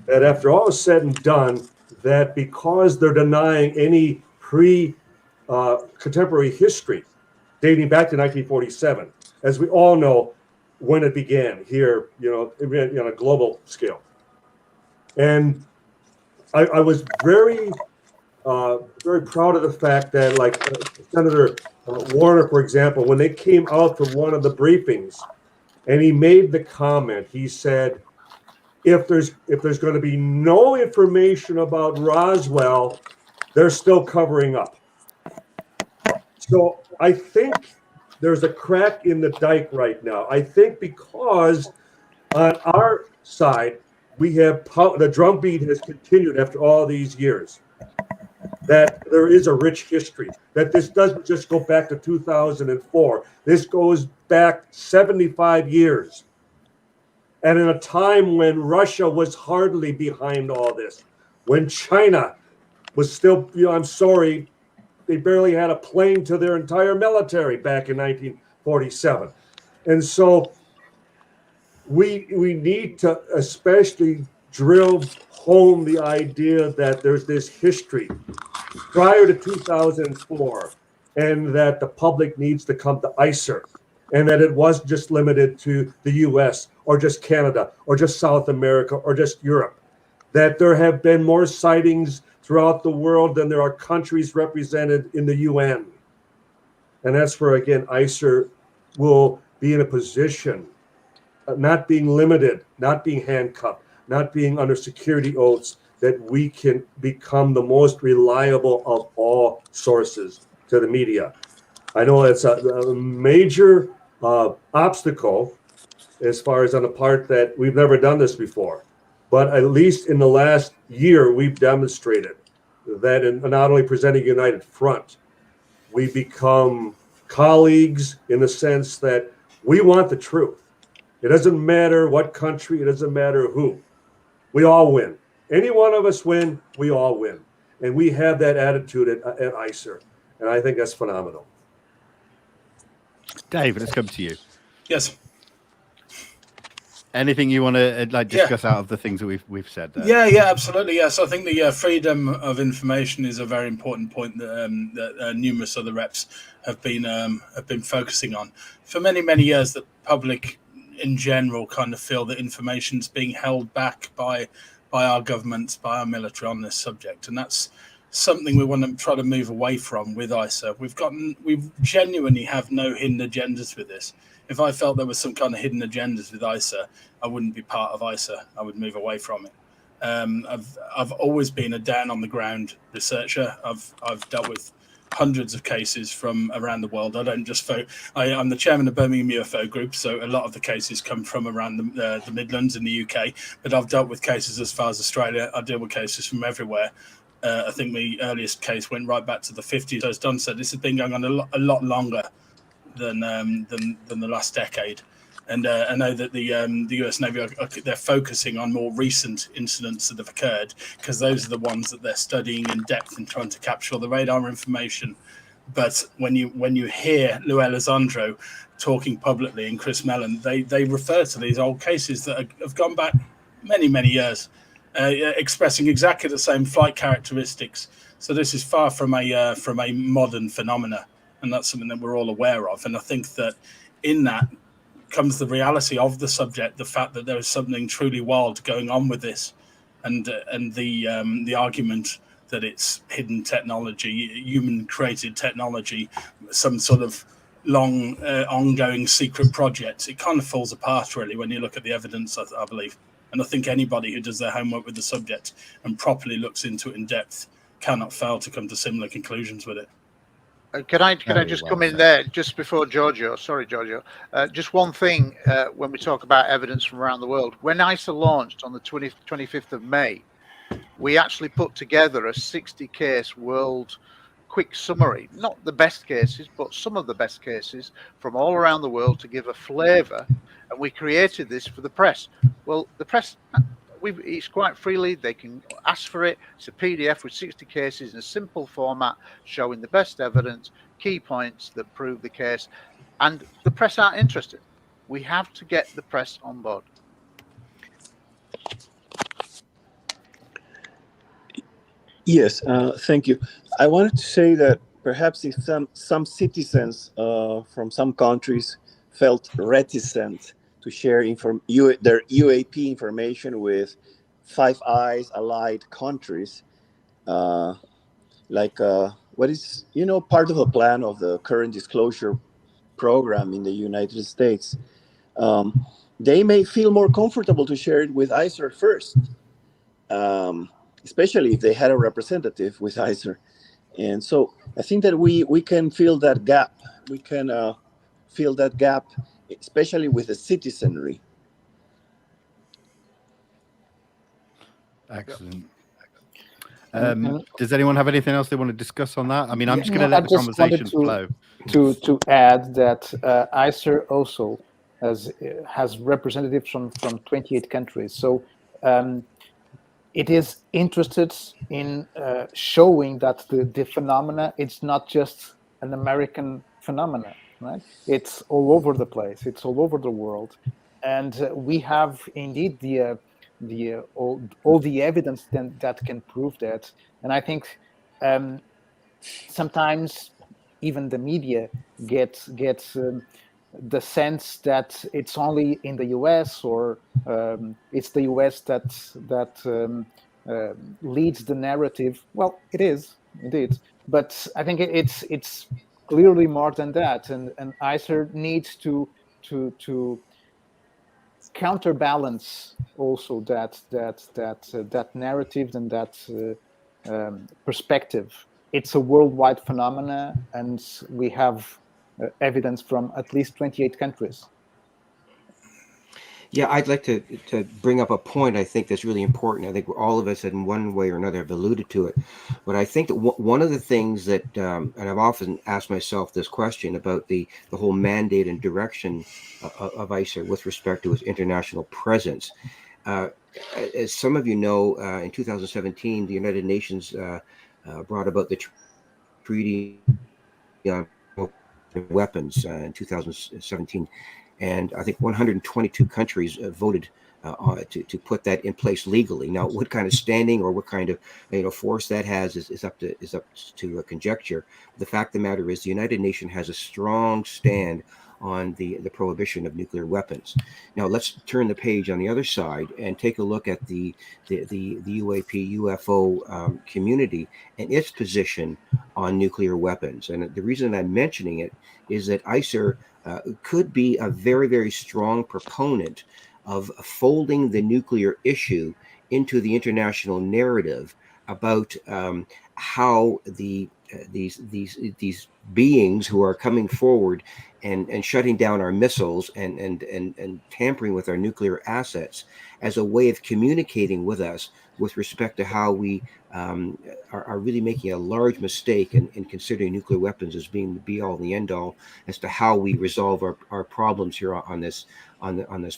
Speaker 3: That after all is said and done, that because they're denying any contemporary history dating back to 1947, as we all know when it began here, on a global scale. And I was very proud of the fact that, like Senator Warner, for example, when they came out for one of the briefings, and he made the comment, he said, if there's going to be no information about Roswell, they're still covering up. So I think there's a crack in the dike right now. I think because on our side, we have the drumbeat has continued after all these years, that there is a rich history, that this doesn't just go back to 2004. This goes back 75 years. And in a time when Russia was hardly behind all this, when China was still, I'm sorry, they barely had a plane to their entire military back in 1947. And so we need to especially drill home the idea that there's this history prior to 2004, and that the public needs to come to ICER, and that it wasn't just limited to the US or just Canada or just South America or just Europe, that there have been more sightings throughout the world than there are countries represented in the UN. And that's where, again, ICER will be in a position, not being limited, not being handcuffed, not being under security oaths, that we can become the most reliable of all sources to the media. I know it's a major obstacle as far as on the part that we've never done this before. But at least in the last year, we've demonstrated that in not only presenting a united front, we become colleagues in the sense that we want the truth. It doesn't matter what country, it doesn't matter who. We all win. Any one of us win, we all win. And we have that attitude at ICER. And I think that's phenomenal.
Speaker 1: Dave, let's come to you.
Speaker 5: Yes.
Speaker 1: Anything you want to discuss out of the things that we've said there?
Speaker 5: Yeah, absolutely. Yes, I think the freedom of information is a very important point that numerous other reps have been focusing on for many years. The public in general kind of feel that information's being held back by our governments, by our military on this subject, and that's something we want to try to move away from with ICER. We genuinely have no hidden agendas with this. If I felt there was some kind of hidden agendas with ICER, I wouldn't be part of ICER. I would move away from it. I've always been a down on the ground researcher. I've dealt with hundreds of cases from around the world. I don't just I'm the chairman of Birmingham UFO Group, so a lot of the cases come from around the Midlands in the UK. But I've dealt with cases as far as Australia. I deal with cases from everywhere. I think the earliest case went right back to the 50s. As Don said, this has been going on a lot longer than the last decade. And I know that the US Navy they're focusing on more recent incidents that have occurred, because those are the ones that they're studying in depth and trying to capture all the radar information But when you hear Lou Elizondo talking publicly and Chris Mellon, they refer to these old cases that have gone back many years, expressing exactly the same flight characteristics. So this is far from a modern phenomena, and that's something that we're all aware of. And I think that in that comes the reality of the subject, the fact that there is something truly wild going on with this, and the argument that it's hidden technology, human created technology, some sort of long ongoing secret project. It kind of falls apart really when you look at the evidence, I believe. And I think anybody who does their homework with the subject and properly looks into it in depth cannot fail to come to similar conclusions with it.
Speaker 2: Can I just come in there just before Giorgio? Sorry, Giorgio. Just one thing when we talk about evidence from around the world. When ICER launched on the 25th of May, we actually put together a 60-case world quick summary, not the best cases, but some of the best cases from all around the world to give a flavour. And we created this for the press. Well, the press, it's quite freely. They can ask for it. It's a PDF with 60 cases in a simple format showing the best evidence, key points that prove the case. And the press aren't interested. We have to get the press on board.
Speaker 7: Yes, thank you. I wanted to say that perhaps if some citizens from some countries felt reticent to share their UAP information with Five Eyes allied countries, like what is part of the plan of the current disclosure program in the United States, they may feel more comfortable to share it with ICER first. Especially if they had a representative with ICER. And so I think that we can fill that gap. We can fill that gap, especially with the citizenry.
Speaker 1: Excellent. Does anyone have anything else they want to discuss on that? I mean, I'm just going to let the conversation flow.
Speaker 6: To add that ICER also has representatives from 28 countries. So it is interested in showing that the phenomena, it's not just an American phenomena, right? It's all over the place. It's all over the world. And we have indeed all the evidence that can prove that. And I think sometimes even the media gets the sense that it's only in the US or it's the US that leads the narrative. Well, it is indeed, but I think it's clearly more than that, and ICER needs to counterbalance also that narrative and that perspective. It's a worldwide phenomena, and we have evidence from at least 28 countries.
Speaker 4: Yeah, I'd like to bring up a point I think that's really important. I think all of us in one way or another have alluded to it. But I think that one of the things that, and I've often asked myself this question about the whole mandate and direction of ICER with respect to its international presence. As some of you know, in 2017, the United Nations brought about the Treaty on Weapons in 2017. And I think 122 countries voted to put that in place legally. Now, what kind of standing or what kind of force that has is up to a conjecture. The fact of the matter is, the United Nations has a strong stand on the prohibition of nuclear weapons. Now, let's turn the page on the other side and take a look at the UAP UFO community and its position on nuclear weapons. And the reason I'm mentioning it is that ICER could be a very, very strong proponent of folding the nuclear issue into the international narrative about how these beings who are coming forward and shutting down our missiles and tampering with our nuclear assets as a way of communicating with us with respect to how we are really making a large mistake in considering nuclear weapons as being the be all and the end all as to how we resolve our problems here on this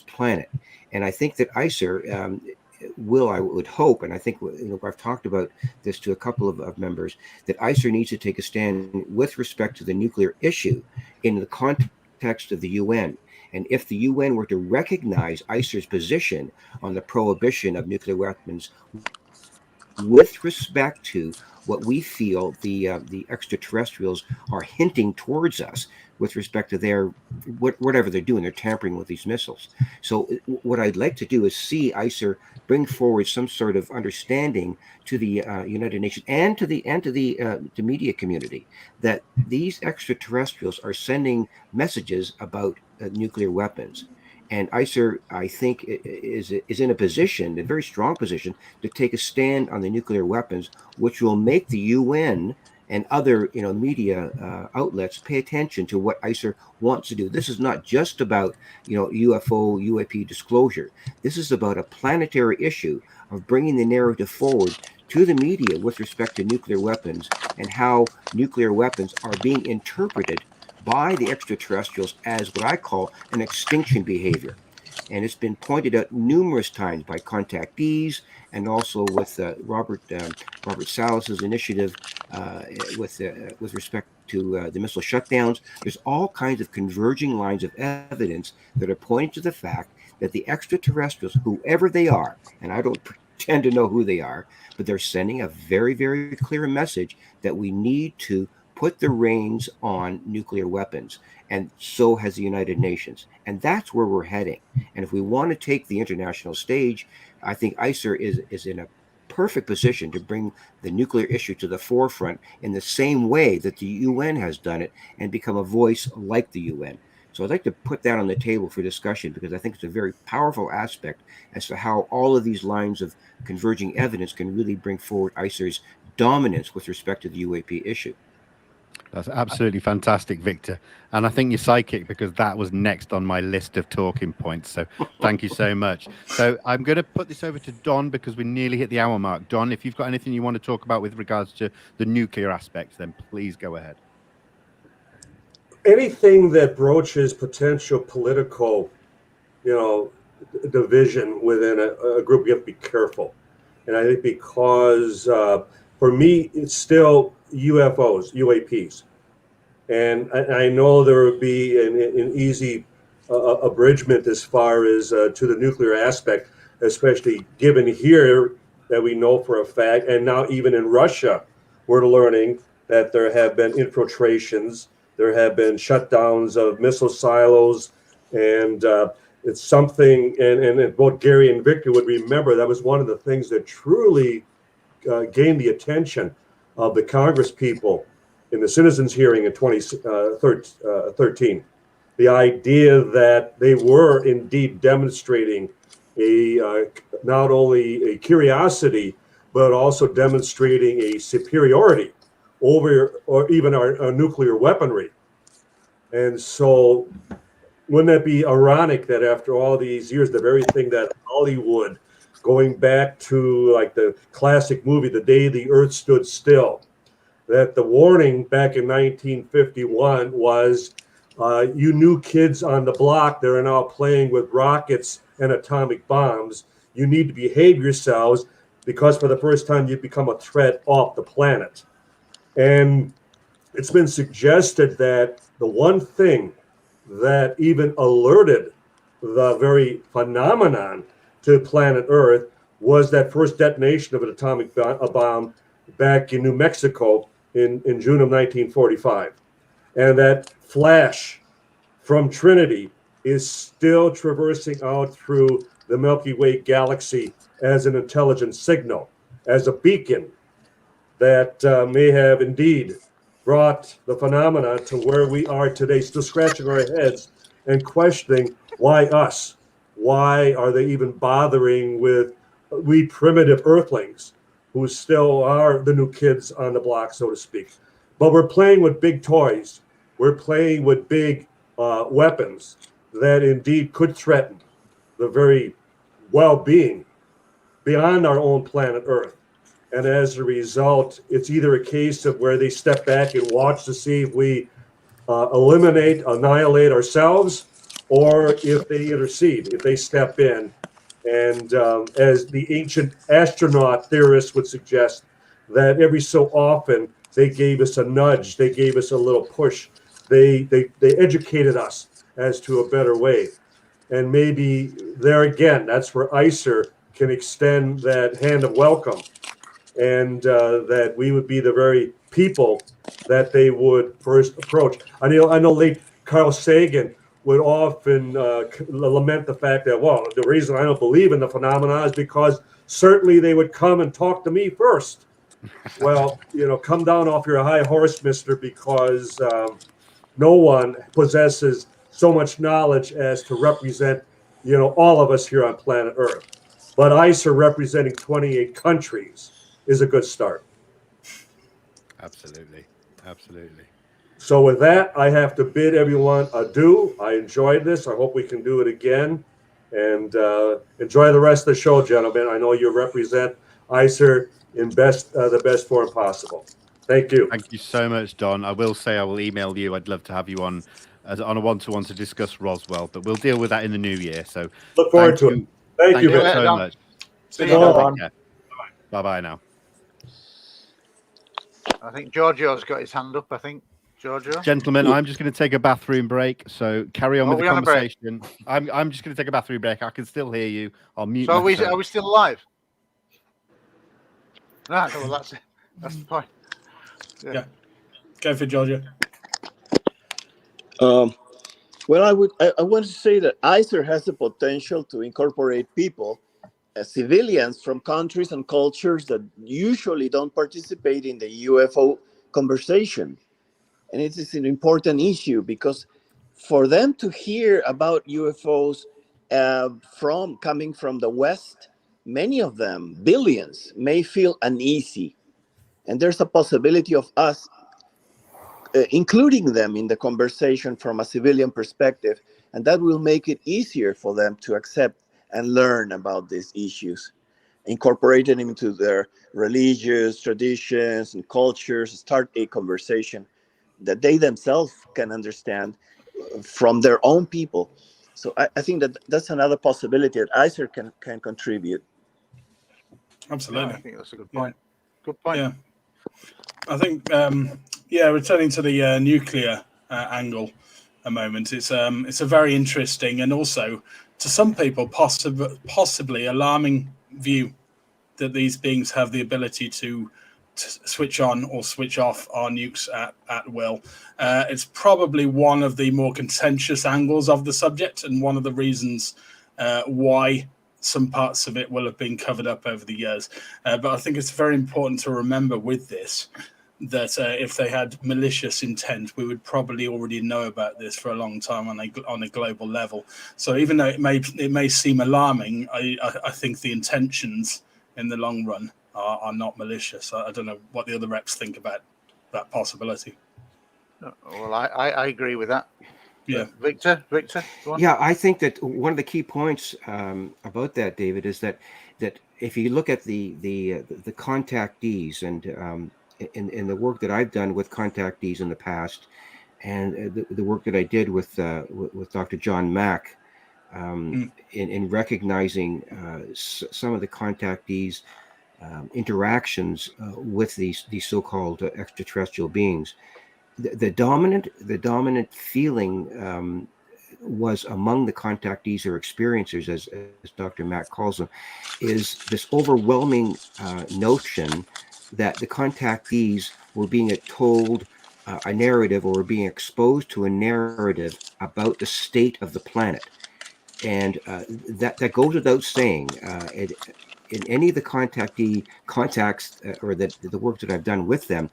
Speaker 4: planet. And I think that ICER I would hope, and I think I've talked about this to a couple of members, that ICER needs to take a stand with respect to the nuclear issue in the context of the UN. And if the UN were to recognize ICER's position on the prohibition of nuclear weapons with respect to what we feel the extraterrestrials are hinting towards us with respect to their whatever they're doing, they're tampering with these missiles. So what I'd like to do is see ICER bring forward some sort of understanding to the United Nations and to the media community that these extraterrestrials are sending messages about nuclear weapons. And ICER, I think, is in a position, a very strong position, to take a stand on the nuclear weapons, which will make the UN and other media outlets pay attention to what ICER wants to do. This is not just about UFO, UAP disclosure. This is about a planetary issue of bringing the narrative forward to the media with respect to nuclear weapons and how nuclear weapons are being interpreted by the extraterrestrials as what I call an extinction behavior. And it's been pointed out numerous times by contactees and also with Robert Salas's initiative with respect to the missile shutdowns. There's all kinds of converging lines of evidence that are pointing to the fact that the extraterrestrials, whoever they are, and I don't pretend to know who they are, but they're sending a very, very clear message that we need to put the reins on nuclear weapons, and so has the United Nations. And that's where we're heading. And if we want to take the international stage, I think ICER is in a perfect position to bring the nuclear issue to the forefront in the same way that the UN has done it and become a voice like the UN. So I'd like to put that on the table for discussion because I think it's a very powerful aspect as to how all of these lines of converging evidence can really bring forward ICER's dominance with respect to the UAP issue.
Speaker 1: That's absolutely fantastic, Victor. And I think you're psychic because that was next on my list of talking points. So thank you so much. So I'm going to put this over to Don because we nearly hit the hour mark. Don, if you've got anything you want to talk about with regards to the nuclear aspects, then please go ahead.
Speaker 3: Anything that broaches potential political, division within a group, you have to be careful. And I think because for me, it's still UFOs, UAPs. And I know there would be an easy abridgment as far as to the nuclear aspect, especially given here that we know for a fact, and now even in Russia, we're learning that there have been infiltrations, there have been shutdowns of missile silos, and it's something, and both Gary and Victor would remember, that was one of the things that truly gained the attention of the Congress people in the citizens hearing in 2013. The idea that they were indeed demonstrating not only a curiosity, but also demonstrating a superiority over or even our nuclear weaponry. And so wouldn't that be ironic that after all these years, the very thing that Hollywood, going back to like the classic movie, The Day the Earth Stood Still, that the warning back in 1951 was, you new kids on the block that are now playing with rockets and atomic bombs, you need to behave yourselves because for the first time you've become a threat off the planet. And it's been suggested that the one thing that even alerted the very phenomenon to planet Earth was that first detonation of an atomic bomb back in New Mexico in June of 1945. And that flash from Trinity is still traversing out through the Milky Way galaxy as an intelligent signal, as a beacon that may have indeed brought the phenomena to where we are today, still scratching our heads and questioning why us? Why are they even bothering with we primitive earthlings who still are the new kids on the block, so to speak? But we're playing with big toys. We're playing with big weapons that indeed could threaten the very well-being beyond our own planet Earth. And as a result, it's either a case of where they step back and watch to see if we annihilate ourselves, or if they intercede, if they step in And as the ancient astronaut theorists would suggest, that every so often they gave us a nudge, they gave us a little push, they educated us as to a better way. And maybe there again, that's where ICER can extend that hand of welcome, and that we would be the very people that they would first approach. I know late Carl Sagan would often lament the fact that, well, the reason I don't believe in the phenomena is because certainly they would come and talk to me first. Well, come down off your high horse, mister, because no one possesses so much knowledge as to represent, all of us here on planet Earth. But ICER representing 28 countries is a good start.
Speaker 1: Absolutely. Absolutely.
Speaker 3: So with that, I have to bid everyone adieu. I enjoyed this. I hope we can do it again. And enjoy the rest of the show, gentlemen. I know you represent ICER in the best form possible. Thank you.
Speaker 1: Thank you so much, Don. I will say I will email you. I'd love to have you on a one-to-one to discuss Roswell, but we'll deal with that in the new year. So
Speaker 3: look forward to it. Thank you,
Speaker 1: Vinnie,
Speaker 3: Vinnie.
Speaker 1: so much.
Speaker 2: See you, Don.
Speaker 1: Bye-bye now.
Speaker 2: I think Giorgio's got his hand up. I think Giorgio.
Speaker 1: Gentlemen, I'm just going to take a bathroom break. So carry on with the conversation. I'm just going to take a bathroom break. I can still hear you. I'll mute.
Speaker 2: So are we still live? No, well, that's the point.
Speaker 5: Yeah. Go for Giorgio.
Speaker 7: Well, I want to say that ICER has the potential to incorporate people as civilians from countries and cultures that usually don't participate in the UFO conversation. And it is an important issue because for them to hear about UFOs coming from the West, many of them, billions, may feel uneasy. And there's a possibility of us including them in the conversation from a civilian perspective, and that will make it easier for them to accept and learn about these issues, incorporating them into their religious traditions and cultures, start a conversation that they themselves can understand from their own people. So I think that that's another possibility that ICER can contribute.
Speaker 5: Absolutely.
Speaker 2: Yeah, I think that's a good point. Good point.
Speaker 5: Yeah. I think, returning to the nuclear angle a moment, it's a very interesting and also, to some people, possibly alarming view that these beings have the ability to switch on or switch off our nukes at will. It's probably one of the more contentious angles of the subject and one of the reasons why some parts of it will have been covered up over the years. But I think it's very important to remember with this that if they had malicious intent, we would probably already know about this for a long time on a global level. So even though it may seem alarming, I think the intentions in the long run are not malicious. I don't know what the other reps think about that possibility.
Speaker 2: Well, I agree with that.
Speaker 5: Yeah.
Speaker 2: Victor, go on.
Speaker 4: Yeah, I think that one of the key points about that, David, is that if you look at the contactees and in the work that I've done with contactees in the past, and the work that I did with Dr. John Mack, in recognizing some of the contactees' interactions with these so-called extraterrestrial beings, the dominant feeling was among the contactees or experiencers, as Dr. Mack calls them, is this overwhelming notion that the contactees were being told a narrative or were being exposed to a narrative about the state of the planet. And that goes without saying. In any of the contacts or the work that I've done with them,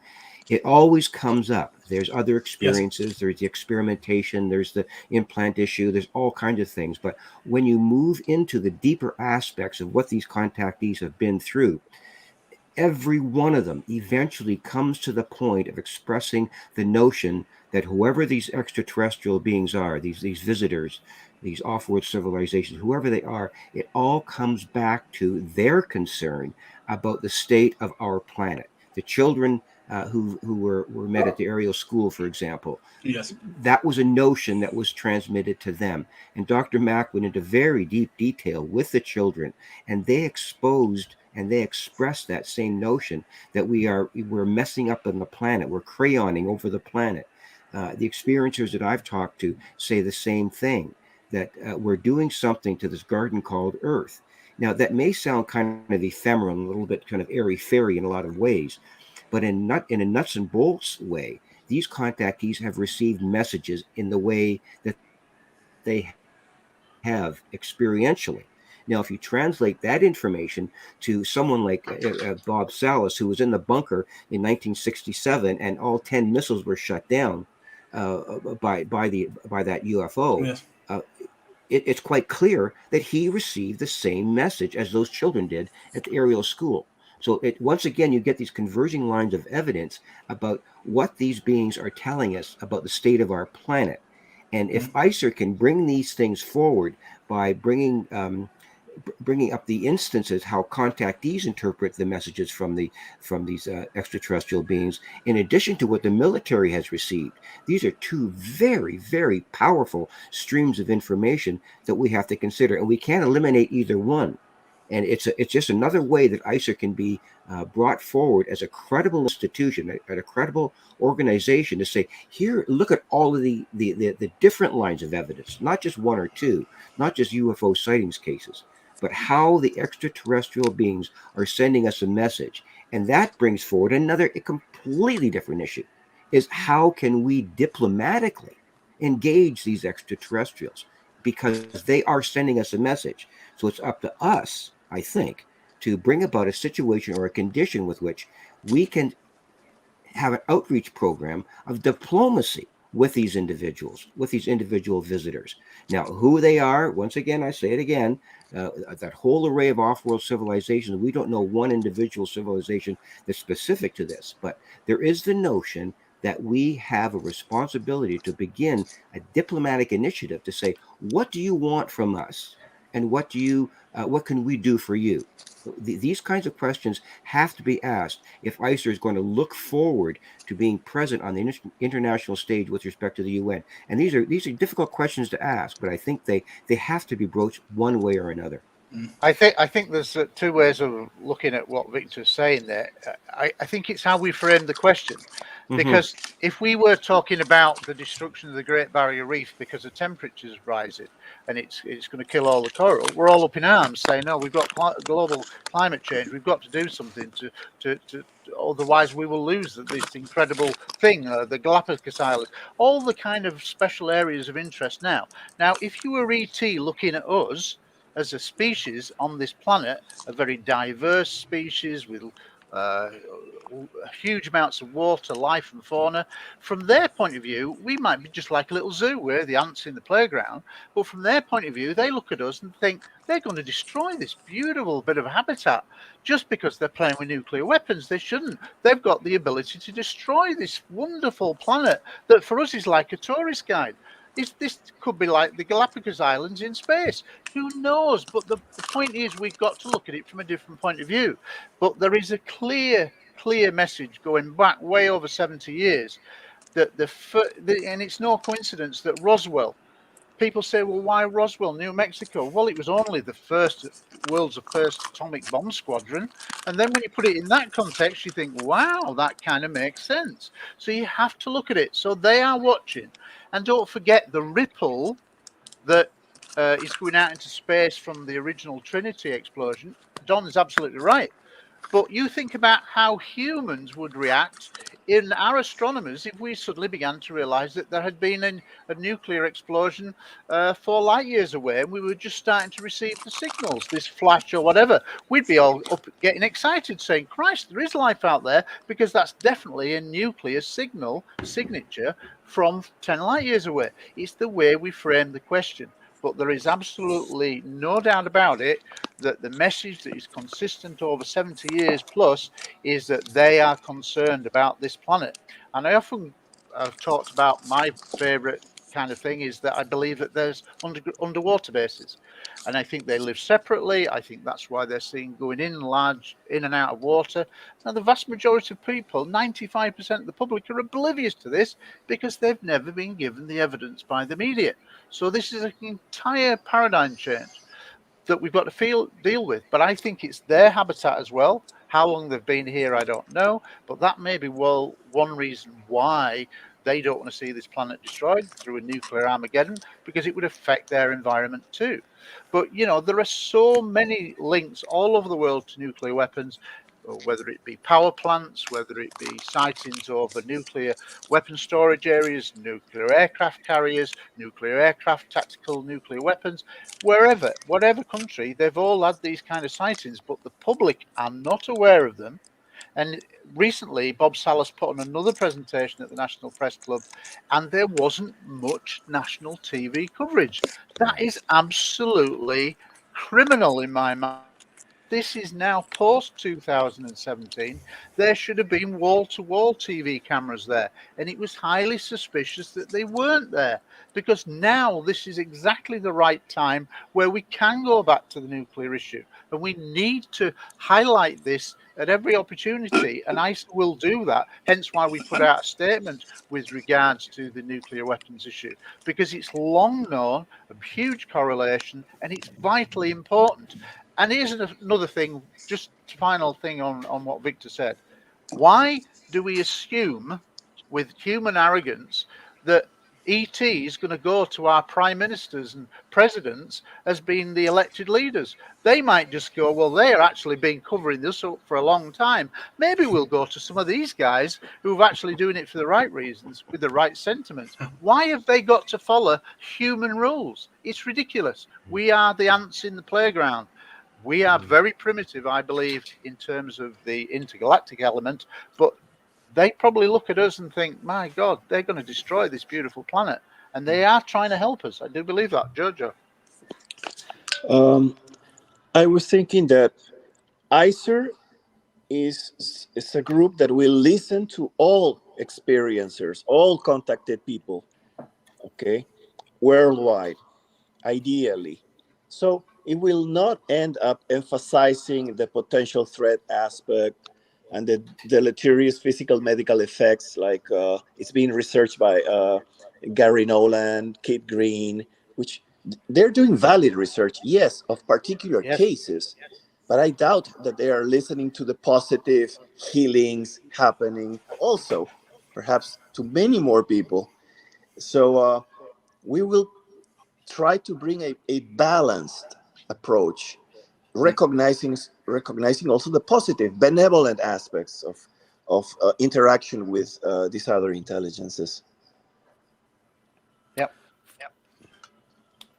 Speaker 4: it always comes up. There's other experiences, yes. There's the experimentation, there's the implant issue, there's all kinds of things. But when you move into the deeper aspects of what these contactees have been through, every one of them eventually comes to the point of expressing the notion that whoever these extraterrestrial beings are, these visitors, these off-world civilizations, whoever they are, it all comes back to their concern about the state of our planet. The children who were met at the aerial school, for example.
Speaker 5: Yes.
Speaker 4: That was a notion that was transmitted to them. And Dr. Mack went into very deep detail with the children, and they exposed and they expressed that same notion that we're messing up on the planet, we're crayoning over the planet. The experiencers that I've talked to say the same thing, that we're doing something to this garden called Earth. Now, that may sound kind of ephemeral and a little bit kind of airy-fairy in a lot of ways, but in a nuts and bolts way, these contactees have received messages in the way that they have experientially. Now, if you translate that information to someone like Bob Salas, who was in the bunker in 1967, and all 10 missiles were shut down by that UFO,
Speaker 5: Yes.
Speaker 4: It's quite clear that he received the same message as those children did at the aerial school. So once again, you get these converging lines of evidence about what these beings are telling us about the state of our planet. And if ICER can bring these things forward by bringing up the instances how contactees interpret the messages from these extraterrestrial beings, in addition to what the military has received, these are two very, very powerful streams of information that we have to consider, and we can't eliminate either one. And it's just another way that ICER can be brought forward as a credible institution, a credible organization to say, here, look at all of the different lines of evidence, not just one or two, not just UFO sightings cases, but how the extraterrestrial beings are sending us a message. And that brings forward a completely different issue, is how can we diplomatically engage these extraterrestrials? Because they are sending us a message. So it's up to us, I think, to bring about a situation or a condition with which we can have an outreach program of diplomacy with these individuals, with these individual visitors. Now, who they are, once again, I say it again, that whole array of off-world civilizations, we don't know one individual civilization that's specific to this, but there is the notion that we have a responsibility to begin a diplomatic initiative to say, what do you want from us? And what can we do for you? These kinds of questions have to be asked if ICER is going to look forward to being present on the international stage with respect to the UN. And these are difficult questions to ask, but I think they have to be broached one way or another.
Speaker 2: I think there's two ways of looking at what Victor's saying there. I think it's how we frame the question. Because if we were talking about the destruction of the Great Barrier Reef because the temperature's rising and it's going to kill all the coral, we're all up in arms saying, no, we've got global climate change. We've got to do something to otherwise we will lose this incredible thing, the Galapagos Islands, all the kind of special areas of interest now. Now, if you were ET looking at us as a species on this planet, a very diverse species with huge amounts of water, life and fauna. From their point of view, we might be just like a little zoo where the ants in the playground. But from their point of view, they look at us and think they're going to destroy this beautiful bit of habitat just because they're playing with nuclear weapons. They shouldn't. They've got the ability to destroy this wonderful planet that for us is like a tourist guide. This could be like the Galapagos Islands in space. Who knows? But the point is we've got to look at it from a different point of view. But there is a clear message going back way over 70 years that and it's no coincidence that Roswell, people say, well, why Roswell, New Mexico? Well, it was only the world's first atomic bomb squadron. And then when you put it in that context, you think, wow, that kind of makes sense. So you have to look at it. So they are watching. And don't forget the ripple that is going out into space from the original Trinity explosion. Don is absolutely right. But you think about how humans would react in our astronomers if we suddenly began to realize that there had been a nuclear explosion 4 light years away and we were just starting to receive the signals, this flash or whatever. We'd be all up getting excited saying, Christ, there is life out there, because that's definitely a nuclear signature from 10 light years away. It's the way we frame the question. But there is absolutely no doubt about it that the message that is consistent over 70 years plus is that they are concerned about this planet. And I often have talked about my favorite kind of thing is that I believe that there's underwater bases, and I think they live separately. I think that's why they're seen going in and out of water. Now, the vast majority of people, 95% of the public, are oblivious to this because they've never been given the evidence by the media. So this is an entire paradigm change that we've got to deal with. But I think it's their habitat as well. How long they've been here, I don't know. But that may be one reason why they don't want to see this planet destroyed through a nuclear Armageddon, because it would affect their environment too. But, you know, there are so many links all over the world to nuclear weapons, whether it be power plants, whether it be sightings over nuclear weapon storage areas, nuclear aircraft carriers, nuclear aircraft, tactical nuclear weapons, whatever country, they've all had these kind of sightings, but the public are not aware of them. And recently, Bob Salas put on another presentation at the National Press Club, and there wasn't much national TV coverage. That is absolutely criminal in my mind. This is now post 2017. There should have been wall-to-wall TV cameras there, and it was highly suspicious that they weren't there, because now this is exactly the right time where we can go back to the nuclear issue, and we need to highlight this at every opportunity, and ICER will do that, hence why we put out a statement with regards to the nuclear weapons issue, because it's long known, a huge correlation, and it's vitally important. And here's another thing, just final thing on what Victor said. Why do we assume with human arrogance that ET is going to go to our prime ministers and presidents as being the elected leaders? They might just go, well, they're actually been covering this up for a long time. Maybe we'll go to some of these guys who are actually doing it for the right reasons, with the right sentiments. Why have they got to follow human rules? It's ridiculous. We are the ants in the playground. We are very primitive, I believe, in terms of the intergalactic element, but they probably look at us and think, my God, they're going to destroy this beautiful planet. And they are trying to help us. I do believe that. Jojo.
Speaker 7: I was thinking that ICER is a group that will listen to all experiencers, all contacted people, okay, worldwide, ideally. So it will not end up emphasizing the potential threat aspect and the deleterious physical medical effects, like it's being researched by Gary Nolan, Kate Green, which they're doing valid research, yes, of particular cases, but I doubt that they are listening to the positive healings happening also, perhaps to many more people. So we will try to bring a balanced approach, recognizing also the positive, benevolent aspects of interaction with these other intelligences.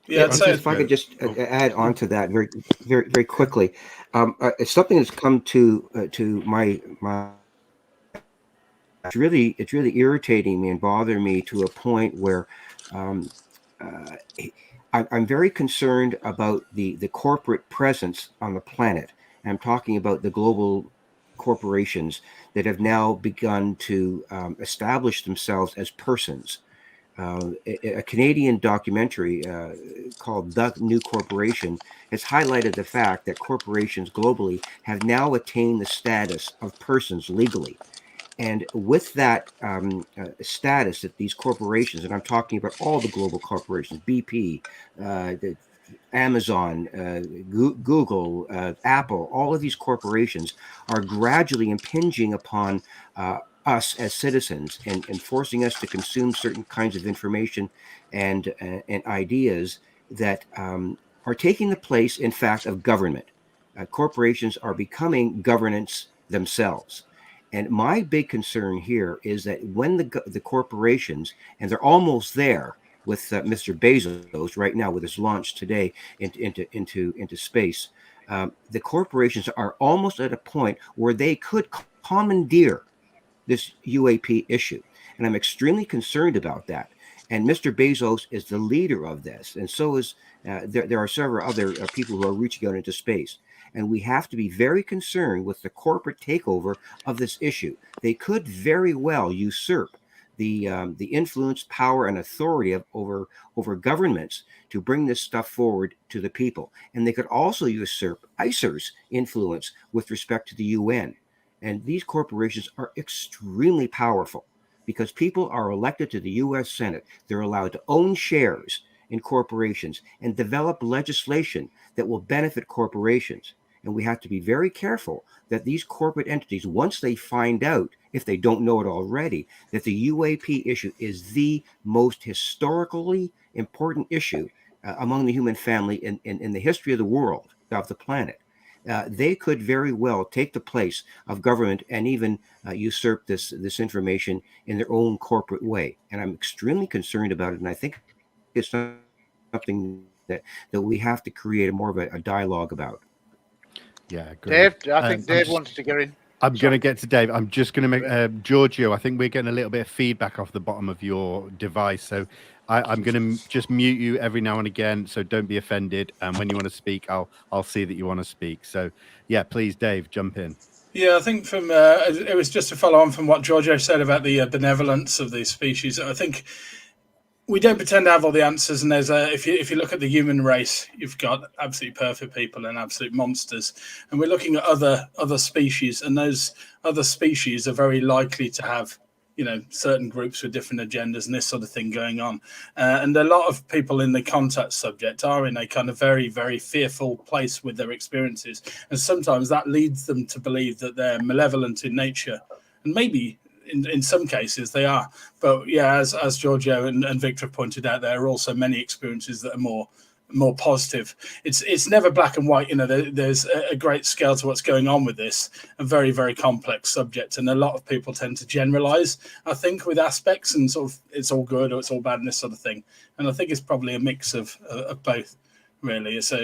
Speaker 5: Yeah,
Speaker 4: If I could just add on to that very, very, very quickly, it's something that's come to my. It's really irritating me and bothering me to a point where I'm very concerned about the corporate presence on the planet. And I'm talking about the global corporations that have now begun to establish themselves as persons. A Canadian documentary called The New Corporation has highlighted the fact that corporations globally have now attained the status of persons legally. And with that status that these corporations, and I'm talking about all the global corporations, BP, Amazon, Google, Apple, all of these corporations are gradually impinging upon us as citizens and forcing us to consume certain kinds of information and ideas that are taking the place, in fact, of government. Corporations are becoming governance themselves. And my big concern here is that when the corporations, and they're almost there with Mr. Bezos right now with his launch today into space, the corporations are almost at a point where they could commandeer this UAP issue. And I'm extremely concerned about that. And Mr. Bezos is the leader of this. And so is there are several other people who are reaching out into space. And we have to be very concerned with the corporate takeover of this issue. They could very well usurp the influence, power, and authority over governments to bring this stuff forward to the people. And they could also usurp ICER's influence with respect to the UN. And these corporations are extremely powerful because people are elected to the US Senate. They're allowed to own shares in corporations and develop legislation that will benefit corporations. And we have to be very careful that these corporate entities, once they find out, if they don't know it already, that the UAP issue is the most historically important issue among the human family in the history of the world, of the planet. They could very well take the place of government and even usurp this information in their own corporate way. And I'm extremely concerned about it. And I think it's something that we have to create more of a dialogue about.
Speaker 1: Yeah, great.
Speaker 2: Dave, I think Dave wanted to get in.
Speaker 1: I'm going to get to Dave. I'm just going to make Giorgio. I think we're getting a little bit of feedback off the bottom of your device, so I'm going to just mute you every now and again. So don't be offended. And when you want to speak, I'll see that you want to speak. So yeah, please, Dave, jump in.
Speaker 5: Yeah, I think it was just to follow on from what Giorgio said about the benevolence of these species. I think we don't pretend to have all the answers, and there's if you look at the human race, you've got absolutely perfect people and absolute monsters, and we're looking at other species, and those other species are very likely to have certain groups with different agendas and this sort of thing going on, and a lot of people in the contact subject are in a kind of very, very fearful place with their experiences, and sometimes that leads them to believe that they're malevolent in nature, and maybe in some cases they are, but yeah, as Giorgio and Victor have pointed out, there are also many experiences that are more positive. It's never black and white. There's a great scale to what's going on with this, a very, very complex subject, and a lot of people tend to generalize, I think, with aspects and sort of it's all good or it's all bad and this sort of thing, and I think it's probably a mix of both, really. So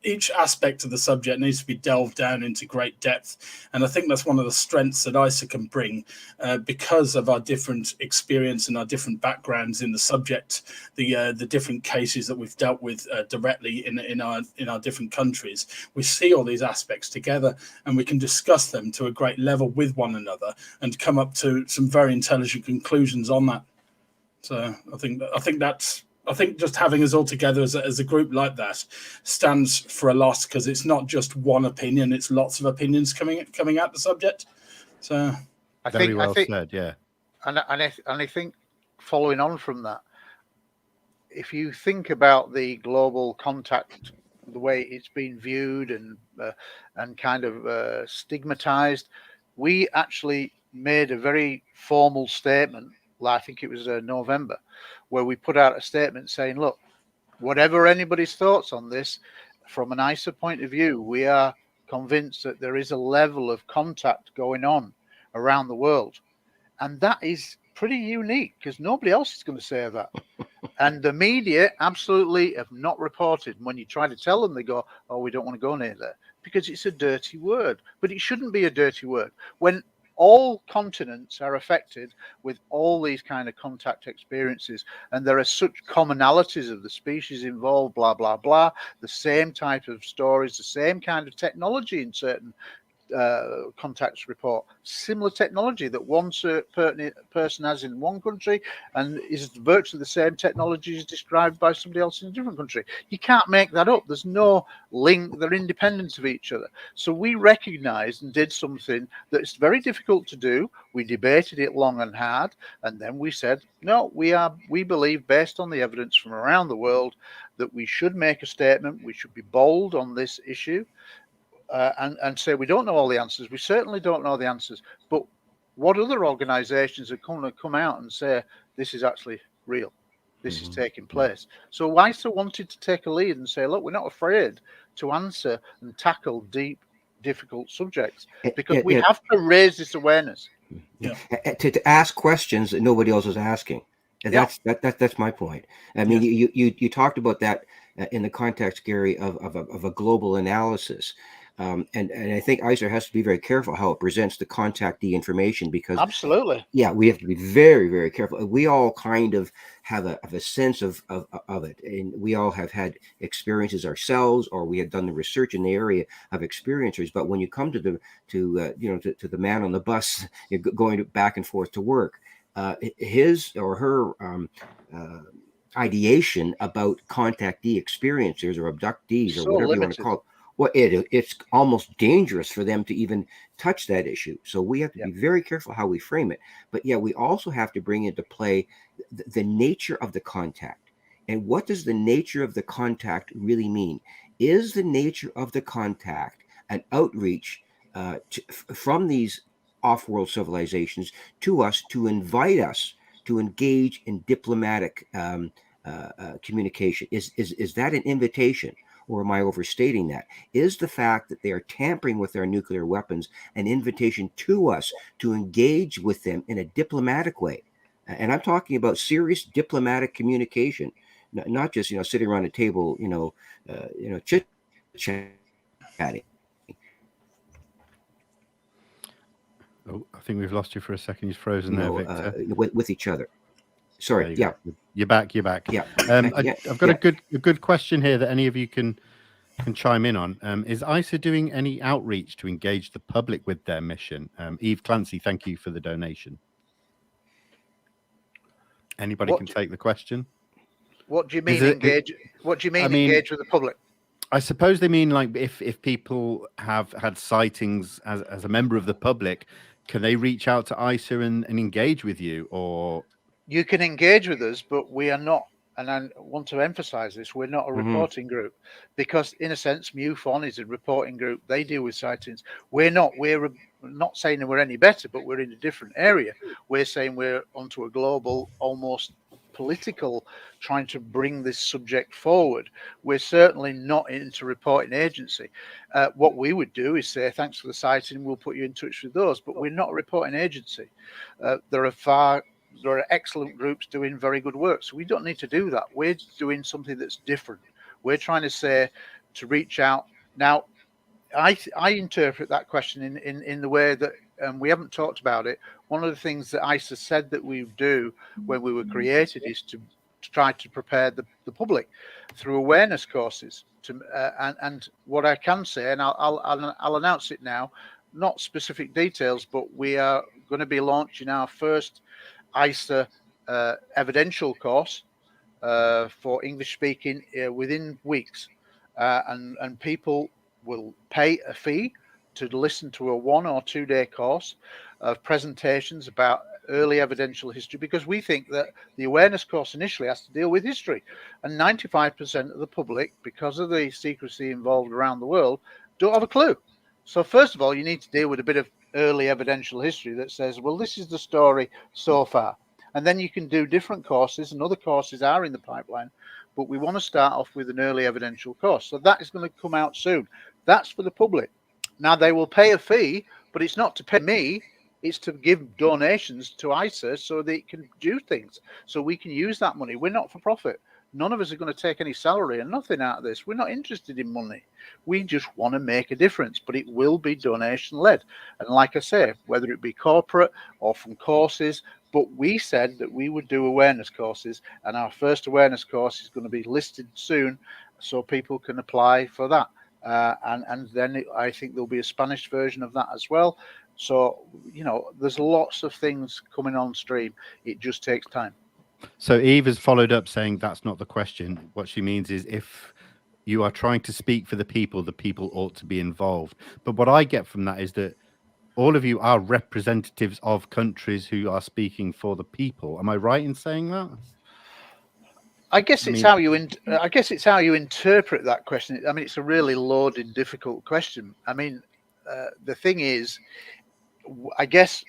Speaker 5: each aspect of the subject needs to be delved down into great depth, and I think that's one of the strengths that ICER can bring, because of our different experience and our different backgrounds in the subject, the different cases that we've dealt with directly in our different countries. We see all these aspects together, and we can discuss them to a great level with one another and come up to some very intelligent conclusions on that. So I think just having us all together as a group like that stands for a lot, because it's not just one opinion; it's lots of opinions coming at the subject. So
Speaker 2: I
Speaker 1: Very
Speaker 2: think
Speaker 1: well said. Yeah,
Speaker 2: and I think following on from that, if you think about the global contact, the way it's been viewed and kind of stigmatized, we actually made a very formal statement. I think it was November, where we put out a statement saying, look, whatever anybody's thoughts on this, from an ICER point of view, we are convinced that there is a level of contact going on around the world. And that is pretty unique, because nobody else is going to say that. And the media absolutely have not reported. And when you try to tell them, they go, oh, we don't want to go near there, because it's a dirty word. But it shouldn't be a dirty word. When all continents are affected with all these kind of contact experiences, and there are such commonalities of the species involved, blah, blah, blah, the same type of stories, the same kind of technology in certain contacts report, similar technology that one person has in one country and is virtually the same technology as described by somebody else in a different country. You can't make that up. There's no link. They're independent of each other. So we recognized and did something that's very difficult to do. We debated it long and hard, and then we said, no, we believe, based on the evidence from around the world, that we should make a statement. We should be bold on this issue. And say we don't know all the answers. We certainly don't know the answers. But what other organizations are going to come out and say this is actually real? This is taking place. So ICER wanted to take a lead and say, look, we're not afraid to answer and tackle deep, difficult subjects, because we have to raise this awareness.
Speaker 4: Yeah. To ask questions that nobody else is asking. And that's my point. I mean, you talked about that in the context, Gary, of a global analysis. And I think ICER has to be very careful how it presents the contactee information, because
Speaker 2: absolutely,
Speaker 4: we have to be very, very careful. We all kind of have a sense of it, and we all have had experiences ourselves, or we have done the research in the area of experiencers. But when you come to the man on the bus, going back and forth to work, his or her ideation about contactee experiencers or abductees or
Speaker 2: So
Speaker 4: whatever you want to
Speaker 2: limited.
Speaker 4: call it. Well, it's almost dangerous for them to even touch that issue. So we have to be very careful how we frame it. But yeah, we also have to bring into play the nature of the contact. And what does the nature of the contact really mean? Is the nature of the contact an outreach from these off-world civilizations to us to invite us to engage in diplomatic communication? Is that an invitation? Or am I overstating that? Is the fact that they are tampering with our nuclear weapons an invitation to us to engage with them in a diplomatic way? And I'm talking about serious diplomatic communication, not just sitting around a table, chit chatting.
Speaker 1: Oh, I think we've lost you for a second. He's frozen there, Victor.
Speaker 4: With each other. Sorry.
Speaker 1: Yeah, you're back. You're back.
Speaker 4: Yeah.
Speaker 1: I've got a good question here that any of you can chime in on. Is ICER doing any outreach to engage the public with their mission? Eve Clancy, thank you for the donation. Anybody can take the question.
Speaker 2: What do you mean engage? What do you mean engage with the public?
Speaker 1: I suppose they mean like if people have had sightings as a member of the public, can they reach out to ICER and engage with you? Or
Speaker 2: you can engage with us, but we are not. And I want to emphasize this, we're not a reporting group, because in a sense, MUFON is a reporting group. They deal with sightings. We're not saying that we're any better, but we're in a different area. We're saying we're onto a global, almost political, trying to bring this subject forward. We're certainly not into reporting agency. What we would do is say, thanks for the sighting, we'll put you in touch with those, but we're not a reporting agency. There are excellent groups doing very good work. So we don't need to do that. We're doing something that's different. We're trying to say to reach out. Now, I interpret that question in the way that we haven't talked about it. One of the things that ICER said that we do when we were created is to try to prepare the public through awareness courses. And what I can say, and I'll announce it now, not specific details, but we are going to be launching our first ICER evidential course for English speaking within weeks, and people will pay a fee to listen to a 1 or 2 day course of presentations about early evidential history, because we think that the awareness course initially has to deal with history, and 95% of the public, because of the secrecy involved around the world, don't have a clue. So first of all, you need to deal with a bit of early evidential history that says, well, this is the story so far. And then you can do different courses, and other courses are in the pipeline, but we want to start off with an early evidential course. So that is going to come out soon. That's for the public. Now, they will pay a fee, but it's not to pay me. It's to give donations to ICER so they can do things, so we can use that money. We're not for profit. None of us are going to take any salary and nothing out of this. We're not interested in money. We just want to make a difference, but it will be donation led. And like I say, whether it be corporate or from courses, but we said that we would do awareness courses, and our first awareness course is going to be listed soon so people can apply for that. And then I think there'll be a Spanish version of that as well. So, there's lots of things coming on stream. It just takes time.
Speaker 1: So Eve has followed up saying that's not the question. What she means is if you are trying to speak for the people ought to be involved. But what I get from that is that all of you are representatives of countries who are speaking for the people. Am I right in saying that?
Speaker 2: I guess it's how you interpret that question. I mean, it's a really loaded, difficult question. I mean, the thing is, I guess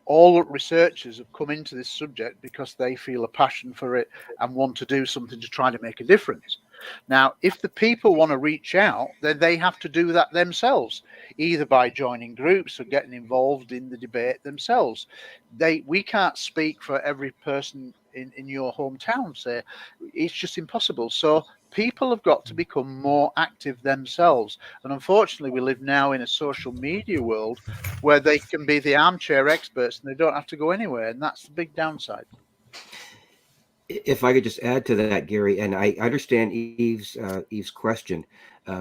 Speaker 2: all researchers have come into this subject because they feel a passion for it and want to do something to try to make a difference. Now, if the people want to reach out, then they have to do that themselves, either by joining groups or getting involved in the debate themselves. We can't speak for every person in your hometown, say. It's just impossible. So people have got to become more active themselves. And unfortunately, we live now in a social media world where they can be the armchair experts and they don't have to go anywhere. And that's the big downside.
Speaker 4: If I could just add to that, Gary, and I understand Eve's question,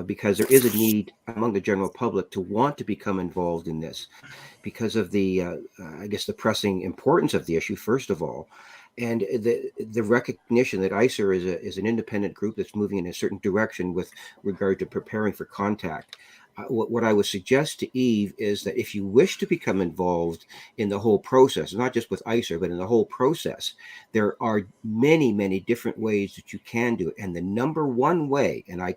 Speaker 4: because there is a need among the general public to want to become involved in this because of the I guess the pressing importance of the issue, first of all, and the recognition that ICER is an independent group that's moving in a certain direction with regard to preparing for contact. What I would suggest to Eve is that if you wish to become involved in the whole process, not just with ICER, but in the whole process, there are many, many different ways that you can do it. And the number one way, and I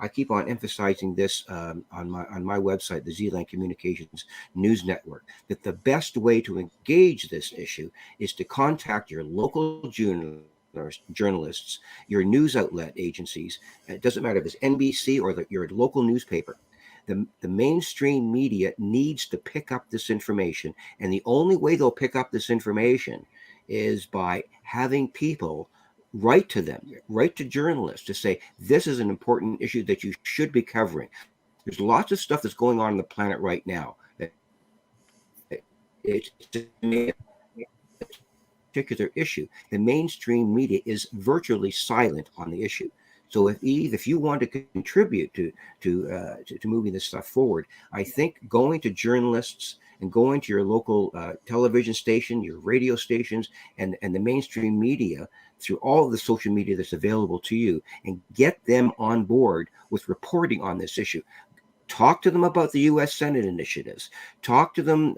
Speaker 4: keep on emphasizing this on my website, the Zealand Communications News Network, that the best way to engage this issue is to contact your local journalists, your news outlet agencies. It doesn't matter if it's NBC or your local newspaper. The mainstream media needs to pick up this information, and the only way they'll pick up this information is by having people write to them, write to journalists to say, this is an important issue that you should be covering. There's lots of stuff that's going on the planet right now. It's a particular issue. The mainstream media is virtually silent on the issue. So if you want to contribute to moving this stuff forward, I think going to journalists and going to your local television station, your radio stations, and the mainstream media through all of the social media that's available to you, and get them on board with reporting on this issue. Talk to them about the U.S. Senate initiatives. Talk to them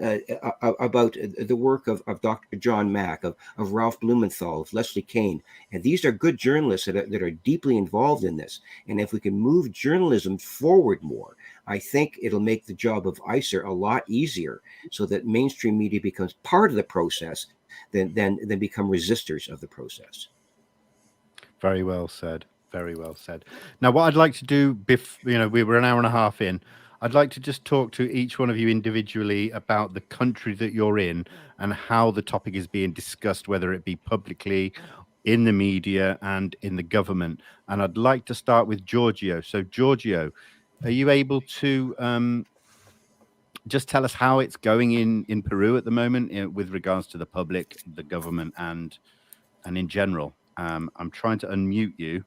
Speaker 4: about the work of Dr. John Mack, of Ralph Blumenthal, of Leslie Kean. And these are good journalists that are deeply involved in this. And if we can move journalism forward more, I think it'll make the job of ICER a lot easier, so that mainstream media becomes part of the process than become resistors of the process.
Speaker 1: Very well said. Very well said. Now, what I'd like to do, we were an hour and a half in. I'd like to just talk to each one of you individually about the country that you're in and how the topic is being discussed, whether it be publicly, in the media, and in the government. And I'd like to start with Giorgio. So, Giorgio, are you able to just tell us how it's going in Peru at the moment with regards to the public, the government, and in general? I'm trying to unmute you.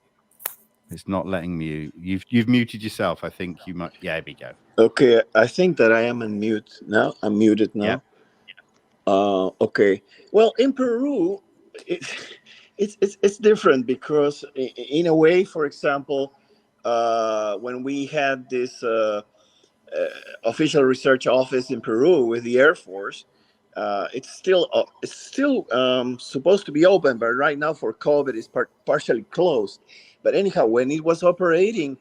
Speaker 1: It's not letting me. You've muted yourself. I think you might. Yeah, there we go.
Speaker 7: Okay, I think that I am on mute now. I'm muted now.
Speaker 1: Yeah.
Speaker 7: Okay. Well, in Peru, it's different because in a way, for example, when we had this official research office in Peru with the Air Force, it's still supposed to be open, but right now for COVID, it's partially closed. But anyhow, when it was operating,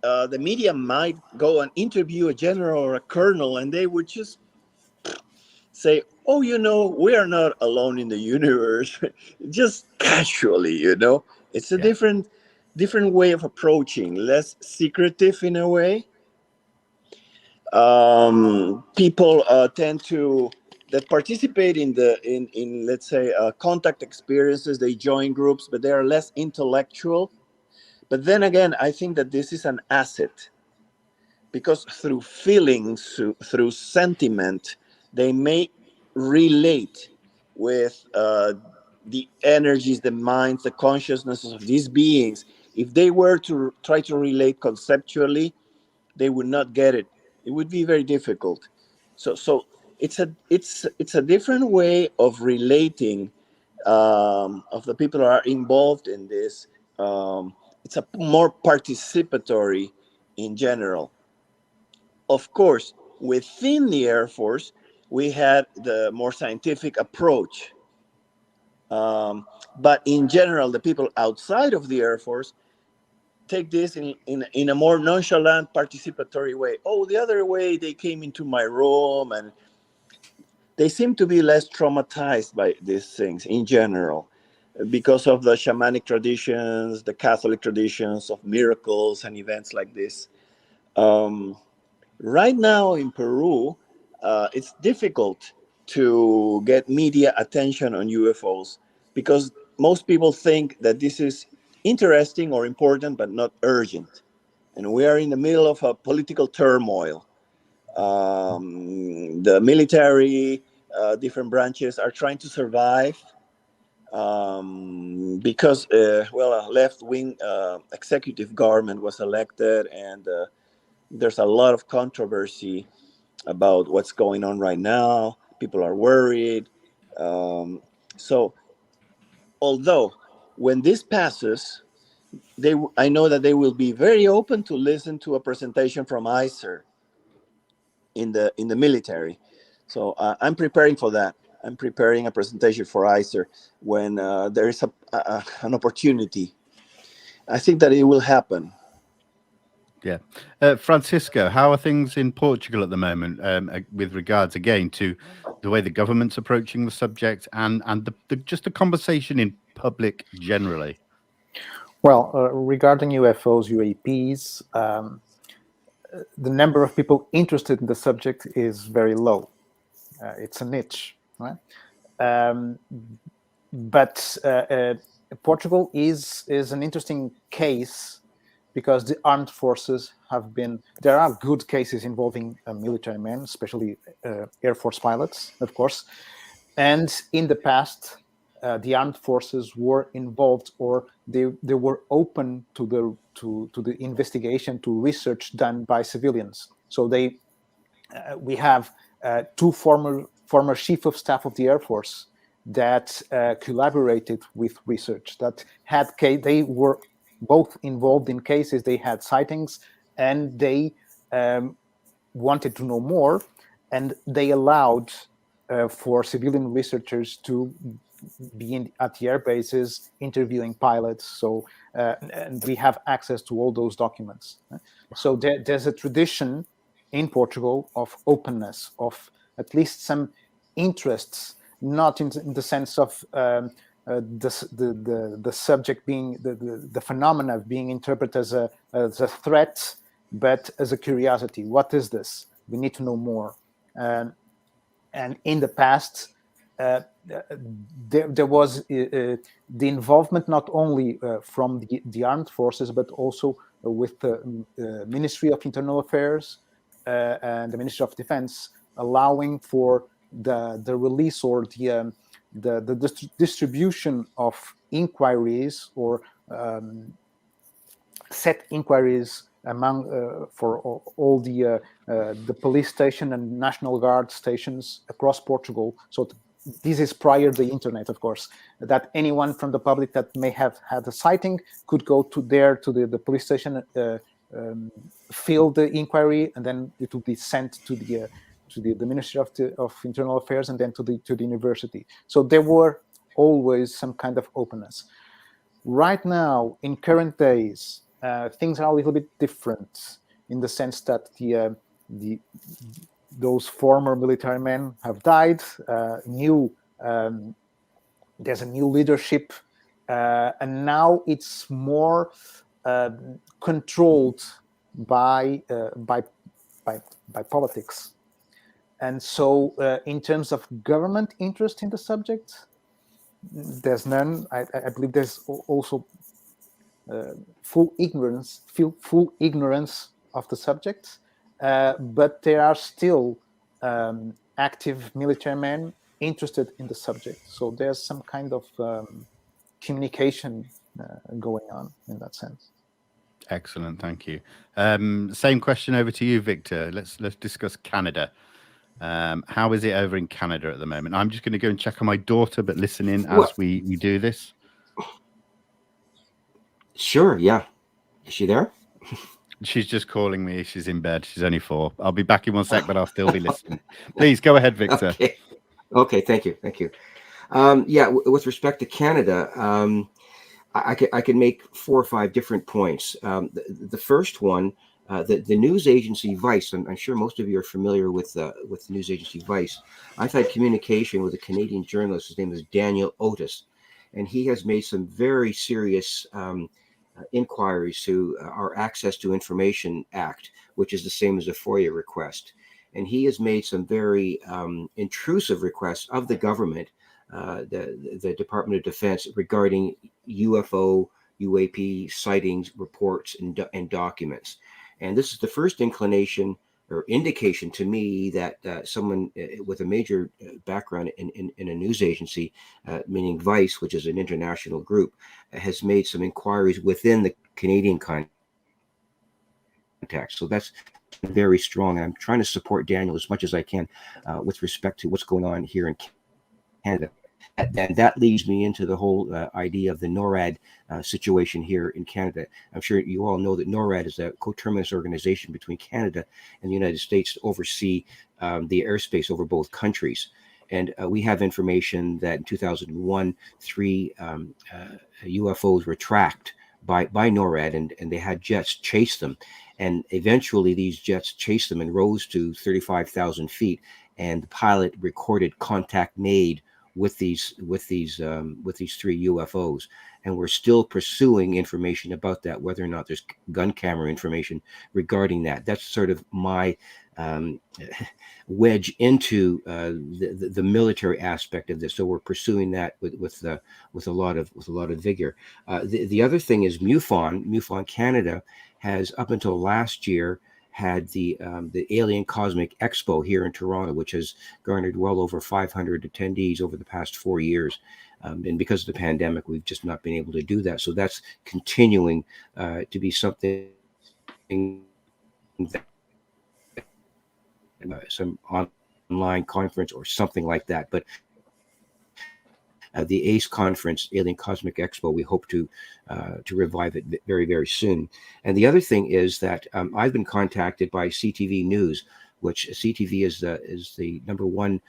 Speaker 7: the media might go and interview a general or a colonel, and they would just say, "Oh, we are not alone in the universe," just casually. It's a different way of approaching, less secretive in a way. People tend to that participate in let's say contact experiences. They join groups, but they are less intellectual. But then again, I think that this is an asset, because through feelings, through sentiment, they may relate with the energies, the minds, the consciousnesses of these beings. If they were to try to relate conceptually, they would not get it. It would be very difficult. So it's a different way of relating of the people who are involved in this. It's a more participatory in general. Of course, within the Air Force, we had the more scientific approach. But in general, the people outside of the Air Force take this in a more nonchalant, participatory way. Oh, the other way, they came into my room, and they seem to be less traumatized by these things in general, because of the shamanic traditions, the Catholic traditions of miracles and events like this. Right now in Peru, it's difficult to get media attention on UFOs, because most people think that this is interesting or important, but not urgent. And we are in the middle of a political turmoil. The military, different branches are trying to survive. because a left-wing executive government was elected, and there's a lot of controversy about what's going on right now. People are worried. So although when this passes, I know that they will be very open to listen to a presentation from ICER in the military. So I'm preparing for that. I'm preparing a presentation for ICER when there is an opportunity. I think that it will happen.
Speaker 1: Yeah. Francisco, how are things in Portugal at the moment with regards, again, to the way the government's approaching the subject and just the conversation in public generally?
Speaker 6: Well, regarding UFOs, UAPs, the number of people interested in the subject is very low. It's a niche, right? But Portugal is an interesting case because the armed forces there are good cases involving military men, especially Air Force pilots, of course. And in the past, the armed forces were involved, or they were open to the investigation, to research done by civilians. So we have two former chief of staff of the Air Force that collaborated with research, they were both involved in cases. They had sightings, and they wanted to know more, and they allowed for civilian researchers to be at the air bases interviewing pilots. So and we have access to all those documents. So there's a tradition in Portugal of openness, of at least some interests, not in the sense of the subject being the phenomena being interpreted as a threat, but as a curiosity. What is this? We need to know more. And in the past, there was the involvement not only from the armed forces, but also with the Ministry of Internal Affairs and the Ministry of Defense, allowing for the release or the distribution of inquiries or set inquiries among for all the police station and National Guard stations across Portugal. So this is prior to the internet, of course, that anyone from the public that may have had a sighting could go to the police station, fill the inquiry, and then it will be sent to the Ministry of Internal Affairs, and then to the university. So there were always some kind of openness. Right now, in current days, things are a little bit different in the sense that those former military men have died. There's a new leadership, and now it's more controlled by politics. And so, in terms of government interest in the subject, there's none. I believe there's also full ignorance of the subject, but there are still active military men interested in the subject. So there's some kind of communication going on in that sense.
Speaker 1: Excellent, thank you. Same question over to you, Victor. Let's discuss Canada. How is it over in Canada at the moment? I'm just going to go and check on my daughter, but listen in as we do this.
Speaker 4: Sure, yeah. Is she there?
Speaker 1: She's just calling me. She's in bed. She's only 4. I'll be back in 1 sec, but I'll still be listening. Please go ahead, Victor.
Speaker 4: Okay, thank you. Yeah, with respect to Canada, I could make 4 or 5 different points. The first one, the news agency Vice. I'm sure most of you are familiar with the news agency Vice. I've had communication with a Canadian journalist. His name is Daniel Otis, and he has made some very serious inquiries to our Access to Information Act, which is the same as a FOIA request. And he has made some very intrusive requests of the government, the Department of Defense, regarding UFO, UAP sightings, reports, and documents. And this is the first inclination indication to me that someone with a major background in a news agency, meaning Vice, which is an international group, has made some inquiries within the Canadian context. So that's very strong. And I'm trying to support Daniel as much as I can with respect to what's going on here in Canada. And that leads me into the whole idea of the NORAD situation here in Canada. I'm sure you all know that NORAD is a coterminous organization between Canada and the United States to oversee the airspace over both countries. And we have information that in 2001, 3 UFOs were tracked by NORAD, and they had jets chase them. And eventually these jets chased them and rose to 35,000 feet. And the pilot recorded contact made with these 3 UFOs, and we're still pursuing information about that, whether or not there's gun camera information regarding that. That's sort of my wedge into the military aspect of this. So we're pursuing that with a lot of vigor. The other thing is MUFON Canada has up until last year had the Alien Cosmic Expo here in Toronto, which has garnered well over 500 attendees over the past 4 years. And because of the pandemic, we've just not been able to do that. So that's continuing to be something that some online conference or something like that. But the ACE conference, Alien Cosmic Expo, we hope to revive it very, very soon. And the other thing is that I've been contacted by CTV News, which CTV is the #1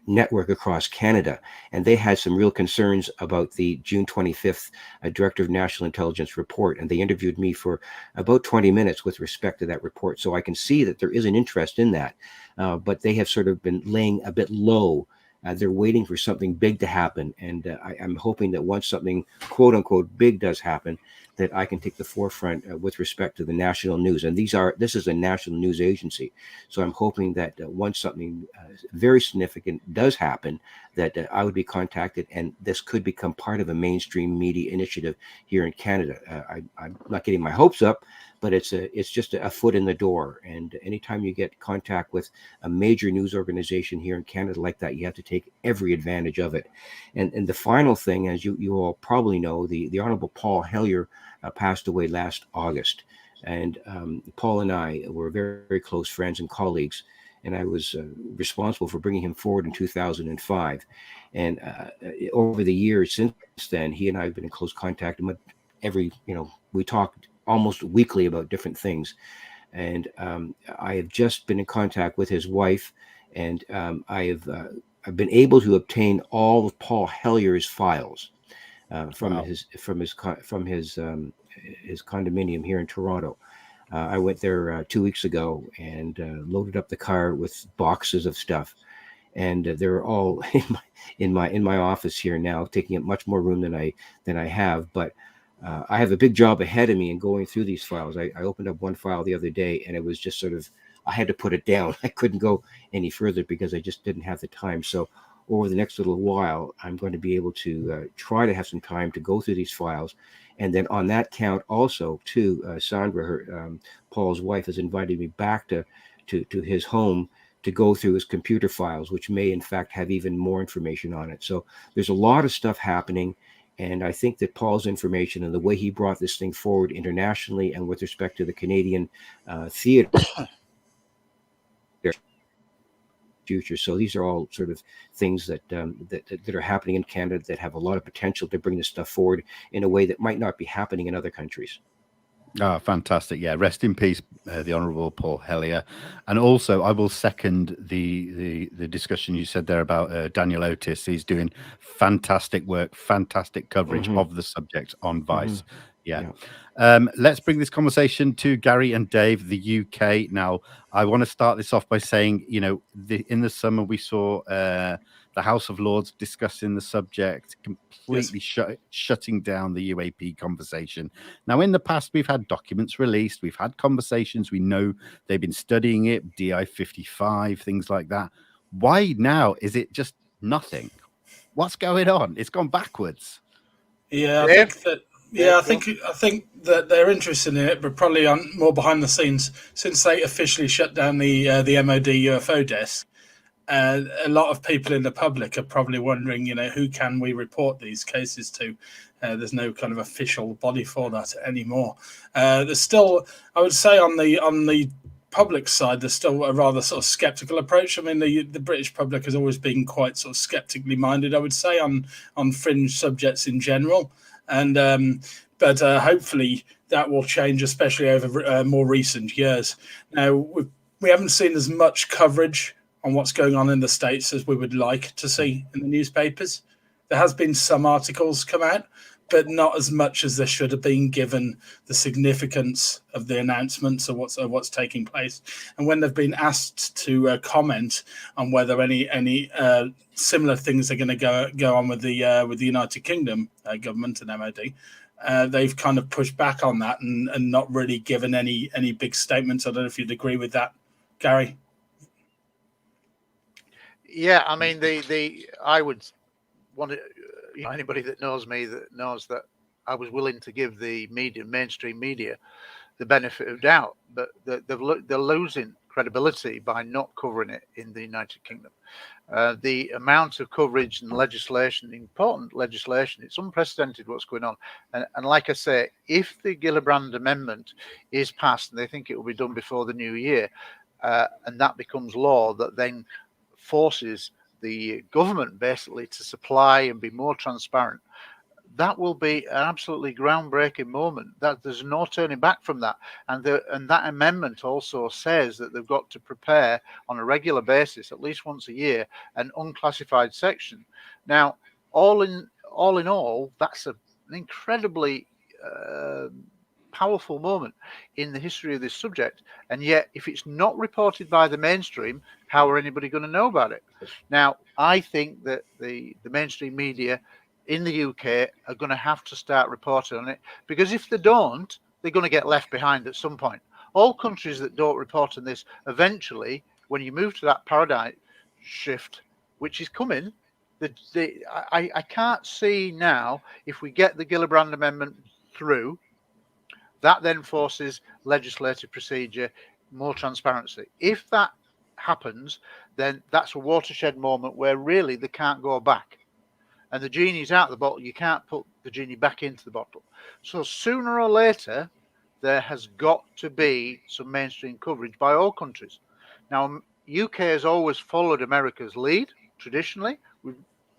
Speaker 4: network across Canada, and they had some real concerns about the June 25th Director of National Intelligence report, and they interviewed me for about 20 minutes with respect to that report. So I can see that there is an interest in that, but they have sort of been laying a bit low. They're waiting for something big to happen, and I'm hoping that once something quote unquote big does happen, that I can take the forefront with respect to the national news. And this is a national news agency, so I'm hoping that once something very significant does happen, that I would be contacted, and this could become part of a mainstream media initiative here in Canada. I'm not getting my hopes up, but it's just a foot in the door. And anytime you get contact with a major news organization here in Canada like that, you have to take every advantage of it. And the final thing, as you all probably know, the Honorable Paul Hellyer passed away last August. And Paul and I were very, very close friends and colleagues. And I was responsible for bringing him forward in 2005. And over the years since then, he and I have been in close contact. We talked almost weekly about different things. And I have just been in contact with his wife, and I've been able to obtain all of Paul Hellyer's files from his condominium here in Toronto. I went there 2 weeks ago and loaded up the car with boxes of stuff, and they're all in my office here now, taking up much more room than I have. But I have a big job ahead of me in going through these files. I opened up one file the other day, and it was just sort of, I had to put it down. I couldn't go any further because I just didn't have the time. So over the next little while, I'm going to be able to try to have some time to go through these files. And then on that count also, too, Sandra, Paul's wife, has invited me back to his home to go through his computer files, which may in fact have even more information on it. So there's a lot of stuff happening. And I think that Paul's information and the way he brought this thing forward internationally and with respect to the Canadian theater future. So these are all sort of things that are happening in Canada that have a lot of potential to bring this stuff forward in a way that might not be happening in other countries.
Speaker 1: Ah, fantastic. Yeah, rest in peace, the Honourable Paul Hellyer. And also, I will second the discussion you said there about Daniel Otis. He's doing fantastic work, fantastic coverage of the subject on Vice. Yeah. Let's bring this conversation to Gary and Dave, the UK. Now, I want to start this off by saying, in the summer we saw the House of Lords discussing the subject, completely shutting down the UAP conversation. Now, in the past, we've had documents released, we've had conversations, we know they've been studying it, DI-55, things like that. Why now is it just nothing? What's going on? It's gone backwards.
Speaker 5: Yeah, I think that Yeah, I think that they're interested in it, but probably on more behind the scenes since they officially shut down the MOD UFO desk. A lot of people in the public are probably wondering, who can we report these cases to? There's no kind of official body for that anymore. There's still, I would say, on the public side, there's still a rather sort of skeptical approach. I mean, the British public has always been quite sort of skeptically minded, I would say, on fringe subjects in general. And but hopefully that will change, especially over more recent years. Now, we haven't seen as much coverage on what's going on in the States as we would like to see in the newspapers. There has been some articles come out, but not as much as there should have been, given the significance of the announcements of what's taking place. And when they've been asked to comment on whether any similar things are going to go on with the United Kingdom government and MOD, they've kind of pushed back on that and not really given any big statements. I don't know if you'd agree with that, Gary.
Speaker 2: Yeah, I mean, I would want to, anybody that knows me that knows that I was willing to give the mainstream media, the benefit of doubt, but they're losing credibility by not covering it in the United Kingdom. The amount of coverage and legislation, important legislation, it's unprecedented what's going on. And like I say, if the Gillibrand Amendment is passed, and they think it will be done before the new year, and that becomes law, that then forces the government basically to supply and be more transparent, that will be an absolutely groundbreaking moment. That there's no turning back from that. And that amendment also says that they've got to prepare on a regular basis, at least once a year, an unclassified section. Now, all in all, that's an incredibly powerful moment in the history of this subject. And yet, if it's not reported by the mainstream, how are anybody going to know about it? Now, I think that the mainstream media in the UK are going to have to start reporting on it, because if they don't, they're going to get left behind at some point. All countries that don't report on this, eventually, when you move to that paradigm shift, which is coming, I can't see now, if we get the Gillibrand Amendment through, that then forces legislative procedure, more transparency. If that happens, then that's a watershed moment where really they can't go back. And the genie's out of the bottle. You can't put the genie back into the bottle. So sooner or later, there has got to be some mainstream coverage by all countries. Now, UK has always followed America's lead, traditionally,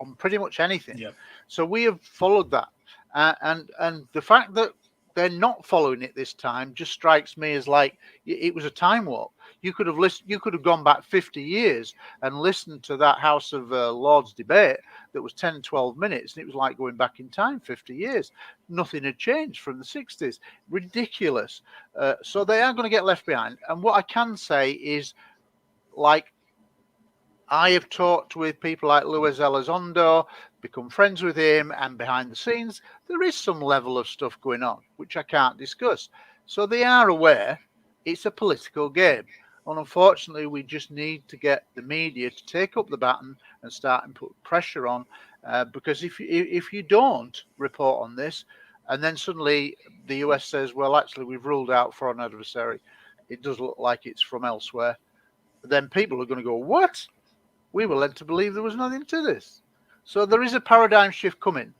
Speaker 2: on pretty much anything.
Speaker 5: Yep.
Speaker 2: So we have followed that. And the fact that they're not following it this time just strikes me as like it was a time warp. You could have listened. You could have gone back 50 years and listened to that House of Lords debate that was 10, 12 minutes, and it was like going back in time 50 years. Nothing had changed from the 60s. Ridiculous. So they are going to get left behind. And what I can say is, like, I have talked with people like Luis Elizondo, become friends with him, and behind the scenes, there is some level of stuff going on, which I can't discuss. So they are aware it's a political game. And unfortunately, we just need to get the media to take up the baton and start and put pressure on, because if you don't report on this, and then suddenly the US says, well, actually, we've ruled out foreign adversary, it does look like it's from elsewhere, then people are going to go, what? We were led to believe there was nothing to this. So there is a paradigm shift coming,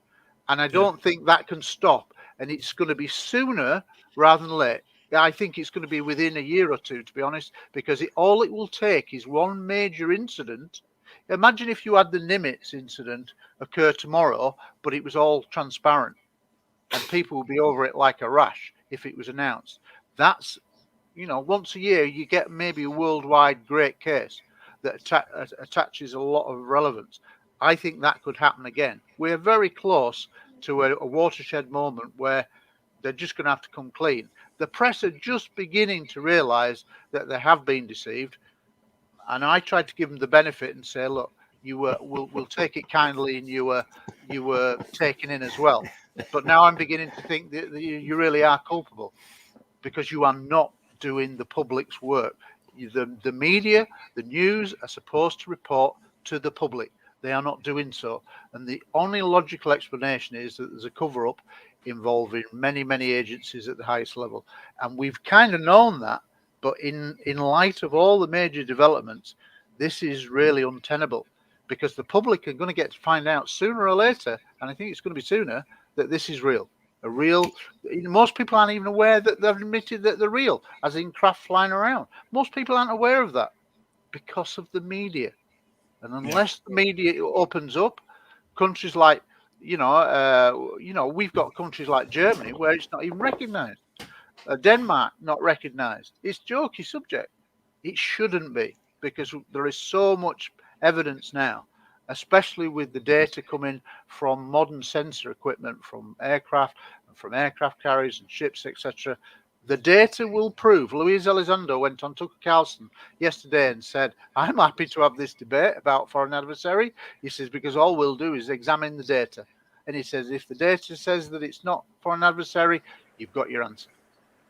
Speaker 2: and I don't think that can stop. And it's going to be sooner rather than late. I think it's going to be within a year or two, to be honest, because all it will take is one major incident. Imagine if you had the Nimitz incident occur tomorrow, but it was all transparent, and people would be over it like a rash if it was announced. That's, once a year you get maybe a worldwide great case that attaches a lot of relevance. I think that could happen again. We're very close to a watershed moment where they're just going to have to come clean. The press are just beginning to realize that they have been deceived. And I tried to give them the benefit and say, look, we'll take it kindly, and you were taken in as well. But now I'm beginning to think that you really are culpable, because you are not doing the public's work. The media, the news are supposed to report to the public. They are not doing so. And the only logical explanation is that there's a cover-up involving many, many agencies at the highest level. And we've kind of known that, but in light of all the major developments, this is really untenable, because the public are going to get to find out sooner or later, and I think it's going to be sooner, that this is real. Most people aren't even aware that they've admitted that they're real, as in craft flying around. Most people aren't aware of that because of the media. And unless the media opens up, countries like, we've got countries like Germany where it's not even recognised. Denmark not recognised. It's jokey subject. It shouldn't be, because there is so much evidence now, especially with the data coming from modern sensor equipment, from aircraft carriers and ships, etc. The data will prove. Luis Elizondo went on Tucker Carlson yesterday and said, I'm happy to have this debate about foreign adversary. He says, because all we'll do is examine the data. And he says, if the data says that it's not foreign adversary, you've got your answer.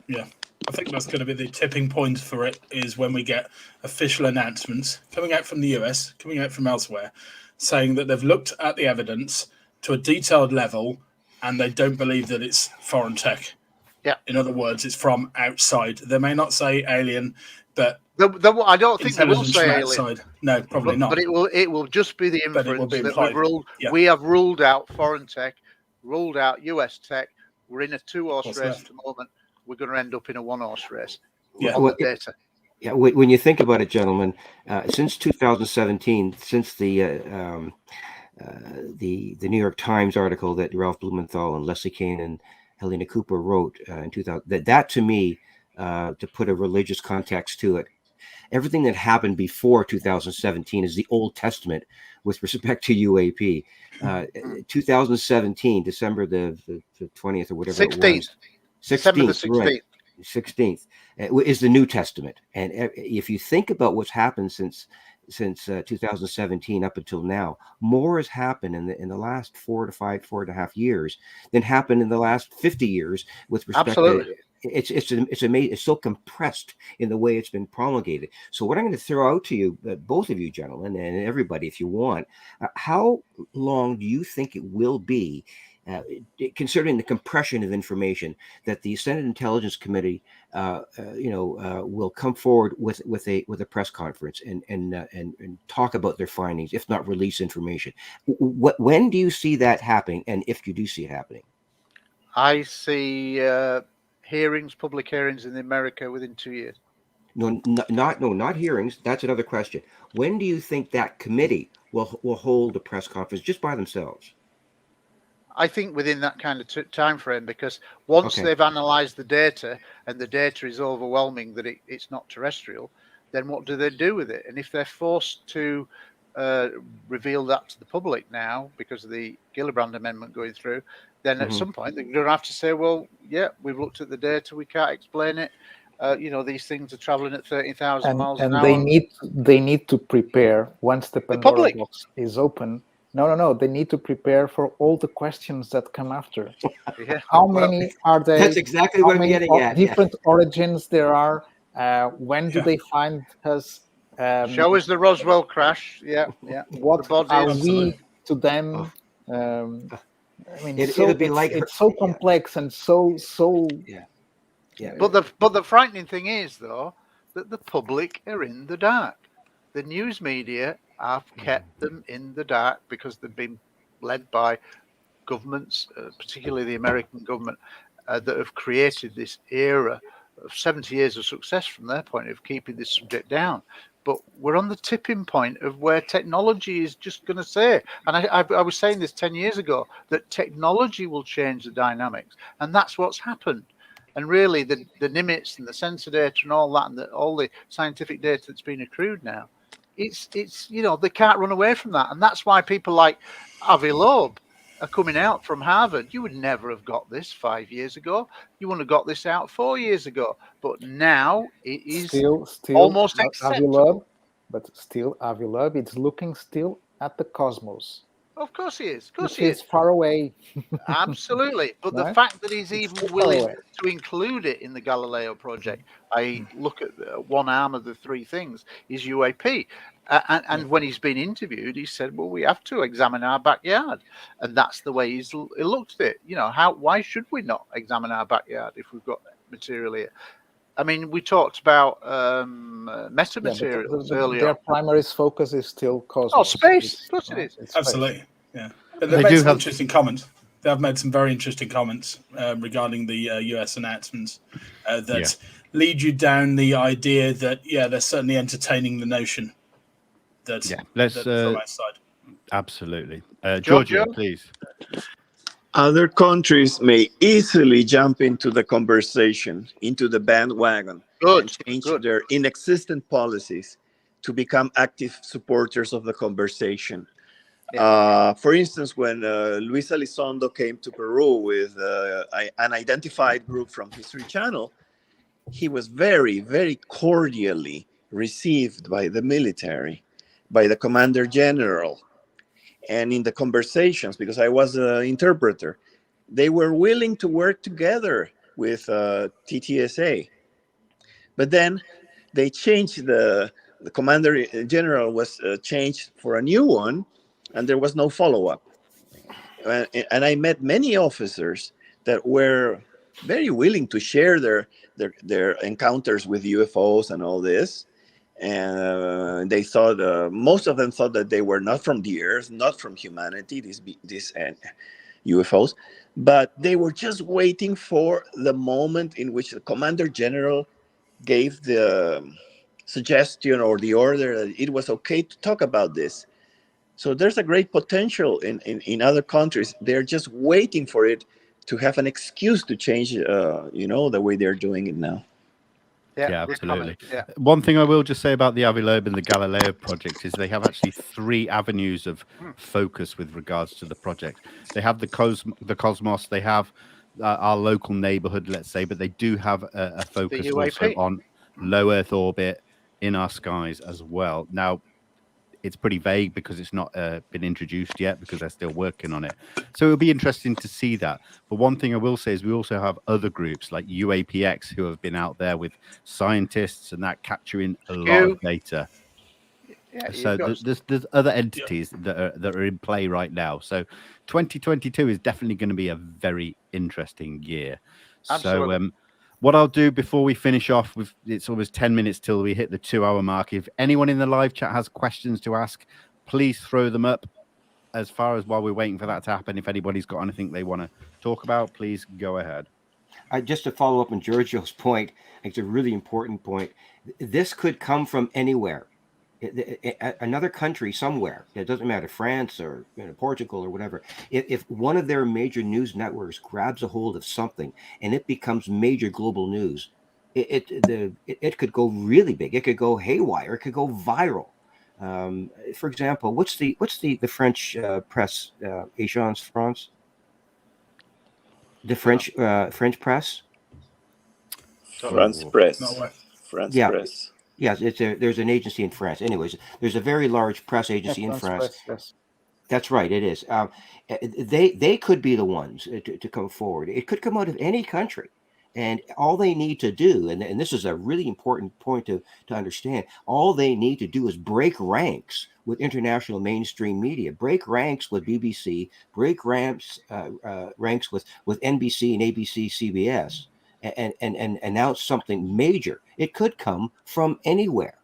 Speaker 5: Yeah, I think that's going to be the tipping point for it, is when we get official announcements coming out from the US, coming out from elsewhere, saying that they've looked at the evidence to a detailed level and they don't believe that it's foreign tech.
Speaker 2: Yeah.
Speaker 5: In other words, it's from outside. They may not say alien, but
Speaker 2: I don't think they will
Speaker 5: intelligence
Speaker 2: say
Speaker 5: from
Speaker 2: alien.
Speaker 5: outside. No, probably not.
Speaker 2: But it will just be the
Speaker 5: But it will
Speaker 2: inference
Speaker 5: be
Speaker 2: that
Speaker 5: implied.
Speaker 2: we have ruled out foreign tech, ruled out US tech. We're in a two-horse
Speaker 5: What's
Speaker 2: race
Speaker 5: left?
Speaker 2: at the moment. We're going to end up in a one-horse race
Speaker 5: Yeah.
Speaker 2: on the data.
Speaker 4: Yeah, when you think about it, gentlemen, since 2017, since the New York Times article that Ralph Blumenthal and Leslie Kean and Helena Cooper wrote in 2000, that to me, to put a religious context to it, everything that happened before 2017 is the Old Testament with respect to UAP. 2017, December the 20th or whatever
Speaker 2: 16th.
Speaker 4: it was.
Speaker 2: December the
Speaker 4: 16th, right. 16th is the New Testament. And if you think about what's happened since 2017 up until now, more has happened in the last 4.5 years than happened in the last 50 years with respect
Speaker 2: Absolutely.
Speaker 4: to it's amazing. It's so compressed in the way it's been promulgated. So what I'm going to throw out to you, both of you gentlemen, and everybody, if you want, how long do you think it will be, considering the compression of information, that the Senate Intelligence Committee, will come forward with a press conference and talk about their findings, if not release information? When do you see that happening, and if you do see it happening?
Speaker 2: I see public hearings in America within 2 years.
Speaker 4: No, not hearings. That's another question. When do you think that committee will hold a press conference just by themselves?
Speaker 2: I think within that kind of time frame, because once they've analysed the data and the data is overwhelming that it's not terrestrial, then what do they do with it? And if they're forced to reveal that to the public now because of the Gillibrand Amendment going through, then at some point they're going to have to say, well, yeah, we've looked at the data, we can't explain it. These things are traveling at 30,000 miles an hour.
Speaker 6: And they need to prepare once the Pandora box is open. No. They need to prepare for all the questions that come after.
Speaker 2: Yeah.
Speaker 6: How many are they?
Speaker 4: That's exactly what I'm getting at.
Speaker 6: Different origins there are. When do they find us?
Speaker 2: Show us the Roswell crash. Yeah.
Speaker 6: What are we to them? I mean, it'll be like it's so complex and so.
Speaker 4: Yeah.
Speaker 2: But the frightening thing is, though, that the public are in the dark. The news media have kept them in the dark because they've been led by governments, particularly the American government, that have created this era of 70 years of success from their point of keeping this subject down. But we're on the tipping point of where technology is just going to say, and I was saying this 10 years ago, that technology will change the dynamics, and that's what's happened. And really, the Nimitz and the sensor data and all that, and all the scientific data that's been accrued now, it's they can't run away from that, and that's why people like Avi Loeb are coming out from Harvard. You would never have got this 5 years ago. You wouldn't have got this out 4 years ago. But now it is
Speaker 6: still
Speaker 2: almost acceptable.
Speaker 6: But still, Avi Loeb is looking still at the cosmos.
Speaker 2: Of course he is. Of course
Speaker 6: Which
Speaker 2: he
Speaker 6: is
Speaker 2: is.
Speaker 6: far away.
Speaker 2: Absolutely. But the
Speaker 6: Right?
Speaker 2: fact that he's even
Speaker 6: Far
Speaker 2: willing
Speaker 6: away.
Speaker 2: to include it in the Galileo project, I look at one arm of the three things is UAP. And when he's been interviewed, he said, well, we have to examine our backyard. And that's the way he looked at it. You know, why should we not examine our backyard if we've got material here? I mean, we talked about metamaterials earlier.
Speaker 6: Their primary focus is still cosmos.
Speaker 2: Oh, space. Of course it is.
Speaker 6: It's
Speaker 5: Absolutely,
Speaker 6: space.
Speaker 5: yeah. But they've
Speaker 1: They
Speaker 5: made
Speaker 1: do
Speaker 5: some
Speaker 1: have-
Speaker 5: interesting comments. They have made some very interesting comments regarding the US announcements that lead you down the idea that, they're certainly entertaining the notion that,
Speaker 1: let's
Speaker 5: from outside.
Speaker 1: absolutely.
Speaker 2: Giorgio?
Speaker 1: Giorgio, please.
Speaker 7: Other countries may easily jump into the conversation, into the bandwagon, and change their inexistent policies to become active supporters of the conversation. For instance, when Luis Elizondo came to Peru with an identified group from History Channel, he was very, very cordially received by the military, by the commander general. And in the conversations, because I was an interpreter, they were willing to work together with TTSA. But then they changed the commander general was changed for a new one, and there was no follow-up. And I met many officers that were very willing to share their encounters with UFOs and all this. And they thought, most of them thought that they were not from the Earth, not from humanity, these UFOs, but they were just waiting for the moment in which the commander general gave the suggestion or the order that it was okay to talk about this. So there's a great potential in other countries. They're just waiting for it to have an excuse to change, the way they're doing it now.
Speaker 1: Yeah, absolutely.
Speaker 2: Yeah.
Speaker 1: One thing I will just say about the Avilobe and the Galileo project is they have actually 3 avenues of focus with regards to the project. They have the Cosmos, they have our local neighborhood, let's say, but they do have a focus also on low Earth orbit in our skies as well. Now, it's pretty vague because it's not been introduced yet because they're still working on it. So it'll be interesting to see that. But one thing I will say is we also have other groups like UAPX who have been out there with scientists and that capturing a lot of data.
Speaker 2: Yeah,
Speaker 1: So there's other entities that are in play right now. So 2022 is definitely going to be a very interesting year.
Speaker 2: Absolutely.
Speaker 1: So what I'll do before we finish off, it's almost 10 minutes till we hit the 2-hour mark. If anyone in the live chat has questions to ask, please throw them up. As far as while we're waiting for that to happen, if anybody's got anything they want to talk about, please go ahead.
Speaker 4: Just to follow up on Giorgio's point, it's a really important point. This could come from anywhere. Another country somewhere, it doesn't matter, France or Portugal or whatever. If one of their major news networks grabs a hold of something and it becomes major global news, it could go really big. It could go haywire. It could go viral. For example, what's the French press? Agence France. The French press.
Speaker 7: France press. France press.
Speaker 4: Yes, there's an agency in France. Anyways, there's a very large press agency in France.
Speaker 6: Yes.
Speaker 4: That's right, it is. They could be the ones to come forward. It could come out of any country. And all they need to do, and this is a really important point to understand, all they need to do is break ranks with international mainstream media, break ranks with BBC, break ranks with NBC and ABC, CBS, and announce something major. It could come from anywhere.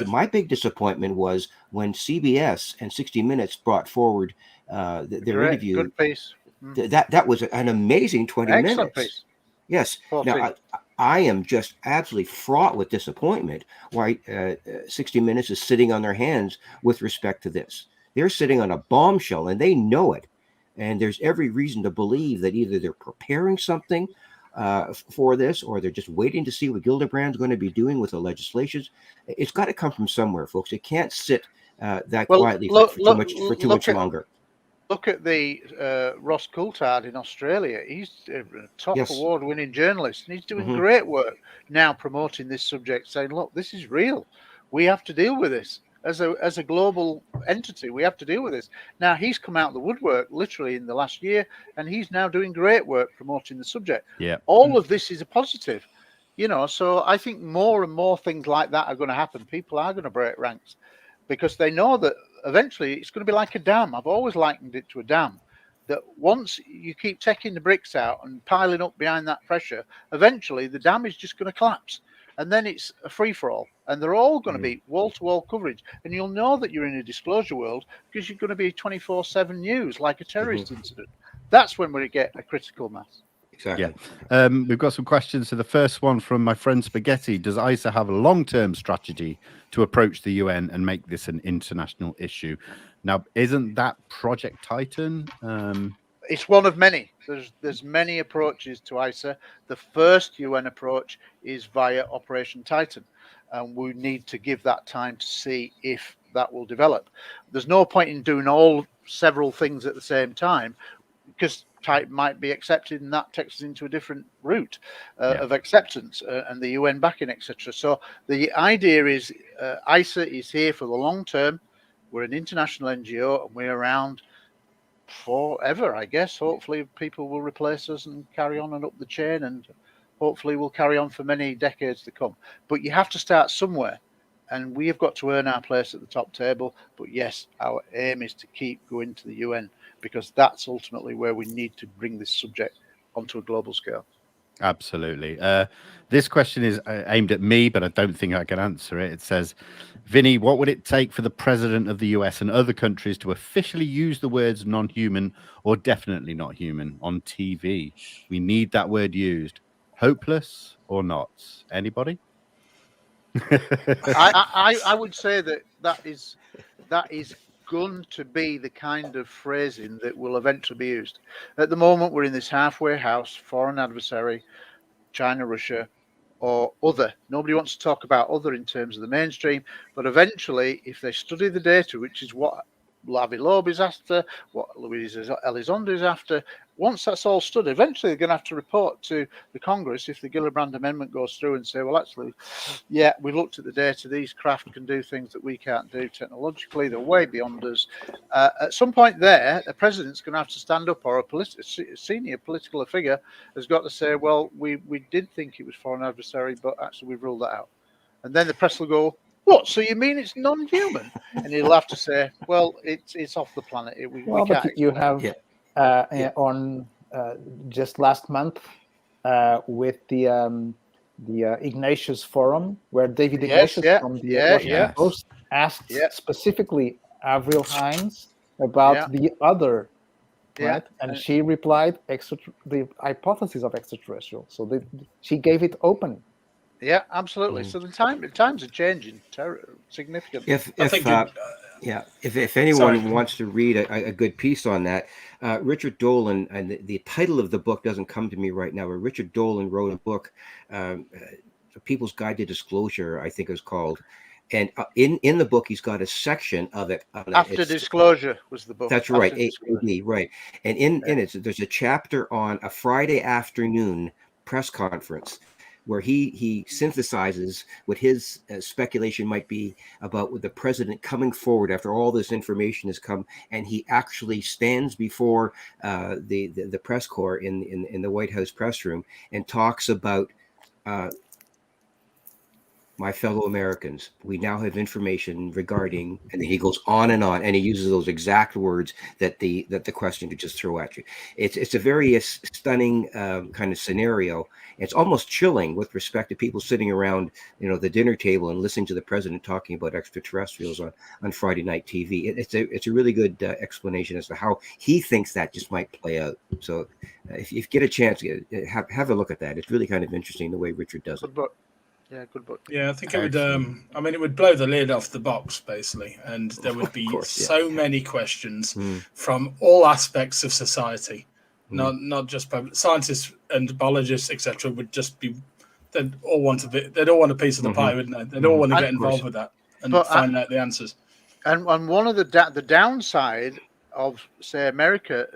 Speaker 4: My big disappointment was when CBS and 60 Minutes brought forward their interview.
Speaker 2: Good piece.
Speaker 4: That was an amazing 20
Speaker 2: Excellent
Speaker 4: minutes.
Speaker 2: piece.
Speaker 4: Yes. Now, I am just absolutely fraught with disappointment why 60 Minutes is sitting on their hands with respect to this. They're sitting on a bombshell and they know it. And there's every reason to believe that either they're preparing something for this or they're just waiting to see what Gildebrand's going to be doing with the legislations. It's got to come from somewhere, folks. It can't sit quietly for too much longer.
Speaker 2: Look at the Ross Coulthard in Australia. He's a top award-winning journalist, and he's doing great work now promoting this subject, saying, look, this is real. We have to deal with this. as a global entity, we have to deal with this. Now, he's come out of the woodwork literally in the last year, and he's now doing great work promoting the subject.
Speaker 1: Yeah.
Speaker 2: All of this is a positive, so I think more and more things like that are going to happen. People are going to break ranks because they know that eventually it's going to be like a dam. I've always likened it to a dam, that once you keep taking the bricks out and piling up behind that pressure, eventually the dam is just going to collapse. And then it's a free-for-all. And they're all going to be wall-to-wall coverage. And you'll know that you're in a disclosure world because you're going to be 24/7 news, like a terrorist incident. That's when we get a critical mass.
Speaker 4: Exactly.
Speaker 1: Yeah. We've got some questions. So the first one from my friend Spaghetti: does ICER have a long-term strategy to approach the UN and make this an international issue? Now, isn't that Project Titan?
Speaker 2: It's one of many. There's many approaches to ICER. The first UN approach is via Operation Titan, and we need to give that time to see if that will develop. There's no point in doing several things at the same time, because Titan might be accepted, and that takes us into a different route of acceptance and the UN backing, etc. So the idea is ICER is here for the long term. We're an international NGO, and we're around forever, I guess. Hopefully people will replace us and carry on and up the chain, and hopefully we'll carry on for many decades to come. But you have to start somewhere, and we have got to earn our place at the top table. But yes, our aim is to keep going to the UN, because that's ultimately where we need to bring this subject onto a global scale.
Speaker 1: Absolutely. This question is aimed at me, but I don't think I can answer it. It says, Vinnie, what would it take for the president of the US and other countries to officially use the words non-human or definitely not human on TV? We need that word used. Hopeless or not? Anybody?
Speaker 2: I would say that is going to be the kind of phrasing that will eventually be used. At the moment, we're in this halfway house: foreign adversary, China, Russia, or other. Nobody wants to talk about other in terms of the mainstream, but eventually, if they study the data, which is what Lavi Loeb is after, what Luis Elizondo is after, once that's all studied, eventually they're going to have to report to the Congress if the Gillibrand Amendment goes through and say, well, actually, yeah, we looked at the data. These craft can do things that we can't do technologically. They're way beyond us. At some point there, the president's going to have to stand up, or a senior political figure has got to say, well, we did think it was foreign adversary, but actually we've ruled that out. And then the press will go, what? So you mean it's non-human? And he'll have to say, well, it's off the planet.
Speaker 6: But you have on just last month with the Ignatius Forum, where David Ignatius from the Washington Post asked specifically Avril Haines about the other, right? And she replied, the hypothesis of extraterrestrial. So she gave it open.
Speaker 2: Yeah, absolutely. So the times are changing significantly.
Speaker 4: If anyone wants to read a good piece on that, Richard Dolan, and the title of the book doesn't come to me right now, but Richard Dolan wrote a book, People's Guide to Disclosure, I think it was called. And in the book, he's got a section of it.
Speaker 2: After Disclosure was the book.
Speaker 4: That's right, AD, right. And in it, there's a chapter on a Friday afternoon press conference where he synthesizes what his speculation might be about with the president coming forward after all this information has come, and he actually stands before the press corps in the White House press room and talks about my fellow Americans, we now have information regarding, and then he goes on, and he uses those exact words that the question could just throw at you. It's a very stunning kind of scenario. It's almost chilling with respect to people sitting around, the dinner table and listening to the president talking about extraterrestrials on Friday night TV. It's a really good explanation as to how he thinks that just might play out. So if you get a chance, have a look at that. It's really kind of interesting the way Richard does it.
Speaker 2: Yeah, good book.
Speaker 5: Yeah, I think it would. It would blow the lid off the box, basically, and there would be so many questions from all aspects of society, not just scientists and biologists, etc. Would just be. They'd all want a piece of the pie, wouldn't they? They'd all want to get involved with that and find out the answers.
Speaker 2: And one of the downside of, say, America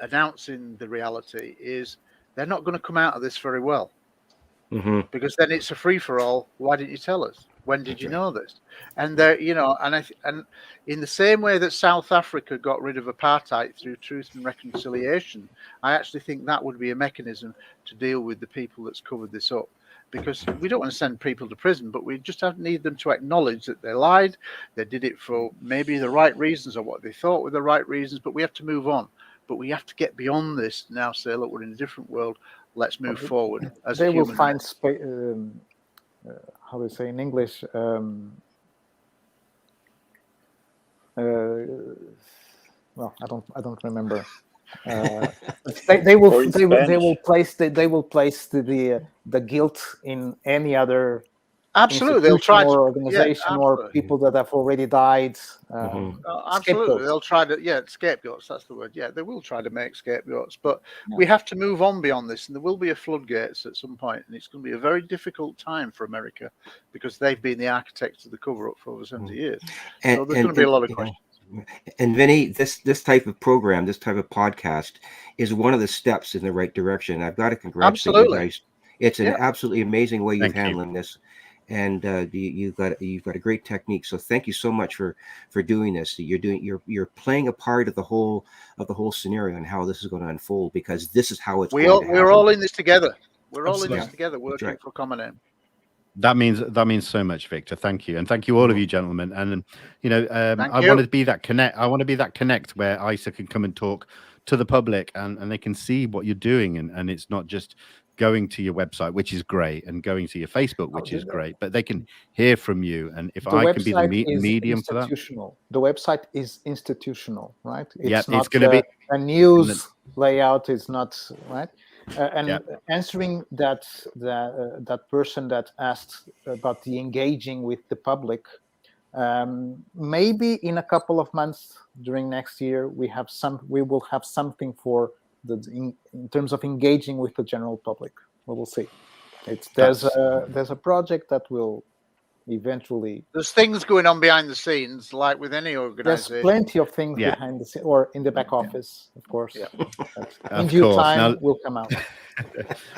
Speaker 2: announcing the reality is they're not going to come out of this very well. Because then it's a free-for-all. Why didn't you tell us? When did
Speaker 4: That's
Speaker 2: you
Speaker 4: right.
Speaker 2: know this? And there, you know, and in the same way that South Africa got rid of apartheid through truth and reconciliation, I actually think that would be a mechanism to deal with the people that's covered this up. Because we don't want to send people to prison, but we just need them to acknowledge that they lied, they did it for maybe the right reasons or what they thought were the right reasons, but we have to move on. But we have to get beyond this now, say, look, we're in a different world, let's move forward as
Speaker 6: They
Speaker 2: a
Speaker 6: will
Speaker 2: human
Speaker 6: find
Speaker 2: race.
Speaker 6: how do you say in English? Well, I don't remember. They will place the guilt in any other
Speaker 2: Absolutely, they'll try
Speaker 6: institution
Speaker 2: to,
Speaker 6: or organization or people that have already died.
Speaker 2: absolutely, they'll try to, scapegoats. That's the word. Yeah, they will try to make scapegoats, but
Speaker 6: Yeah.
Speaker 2: we have to move on beyond this, and there will be a floodgates at some point, and it's going to be a very difficult time for America because they've been the architects of the cover-up for over 70 years. So there's going to be a lot of questions.
Speaker 4: And Vinnie, this type of program, this type of podcast, is one of the steps in the right direction. I've got to congratulate you guys. It's an absolutely amazing way you've handling this, and you've got a great technique. So thank you so much for doing this. You're playing a part of the whole scenario and how this is going to unfold, because this is how it's going to happen.
Speaker 2: We're all in this together. We're all
Speaker 1: Absolutely.
Speaker 2: in this together, working for a common aim.
Speaker 1: That means so much, Victor. Thank you, and thank you all of you, gentlemen. And you know, I
Speaker 2: you.
Speaker 1: want to be that connect. I want to be that connect where ICER can come and talk to the public, and they can see what you're doing, and it's not just going to your website, which is great, and going to your Facebook, which is great, but they can hear from you. And if I can be the medium for that,
Speaker 6: the website is institutional, right?
Speaker 1: It's
Speaker 6: not
Speaker 1: going to be
Speaker 6: a news layout. Is not right. And answering that person that asked about the engaging with the public, maybe in a couple of months during next year we will have something for in terms of engaging with the general public. We will see. There's a project that will eventually.
Speaker 2: There's things going on behind the scenes, like with any organization.
Speaker 6: There's plenty of things behind the scenes or in the back office, of course. In due time, will come out.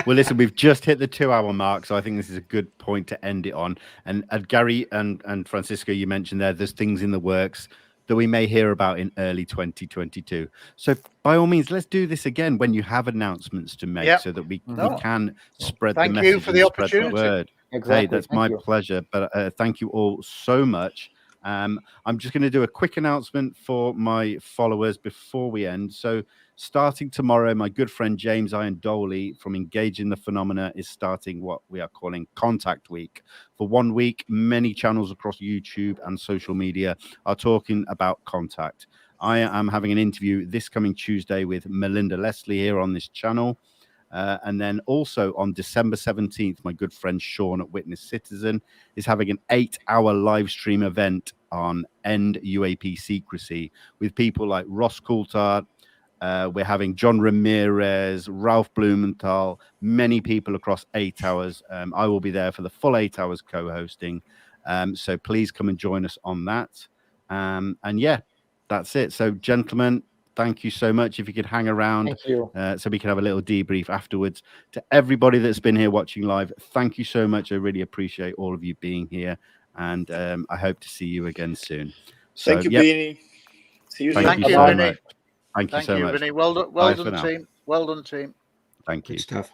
Speaker 1: Well, listen, we've just hit the 2-hour mark, so I think this is a good point to end it on. And Gary and Francisco, you mentioned there's things in the works that we may hear about in early 2022. So by all means, let's do this again when you have announcements to make, so that we can spread the message.
Speaker 2: Thank you for the
Speaker 1: spread
Speaker 2: opportunity.
Speaker 1: the word.
Speaker 6: Exactly.
Speaker 1: Hey, that's my pleasure. But thank you all so much. I'm just going to do a quick announcement for my followers before we end. So starting tomorrow, my good friend James Ian Doley from Engaging the Phenomena is starting what we are calling Contact Week. For 1 week, many channels across YouTube and social media are talking about contact. I am having an interview this coming Tuesday with Melinda Leslie here on this channel. And then also on December 17th, my good friend Sean at Witness Citizen is having an 8-hour live stream event on End UAP Secrecy with people like Ross Coulthard. We're having John Ramirez, Ralph Blumenthal, many people across 8 hours. I will be there for the full 8 hours co-hosting. So please come and join us on that. And yeah, that's it. So gentlemen, thank you so much. If you could hang around so we can have a little debrief afterwards. To everybody that's been here watching live, thank you so much. I really appreciate all of you being here. And I hope to see you again soon. So,
Speaker 7: thank you, Vinnie. See you soon.
Speaker 2: Thank you, Vinnie.
Speaker 1: Thank you so much.
Speaker 2: Vinnie. Well done, team. Well done, team.
Speaker 1: Thank you.
Speaker 4: Good stuff.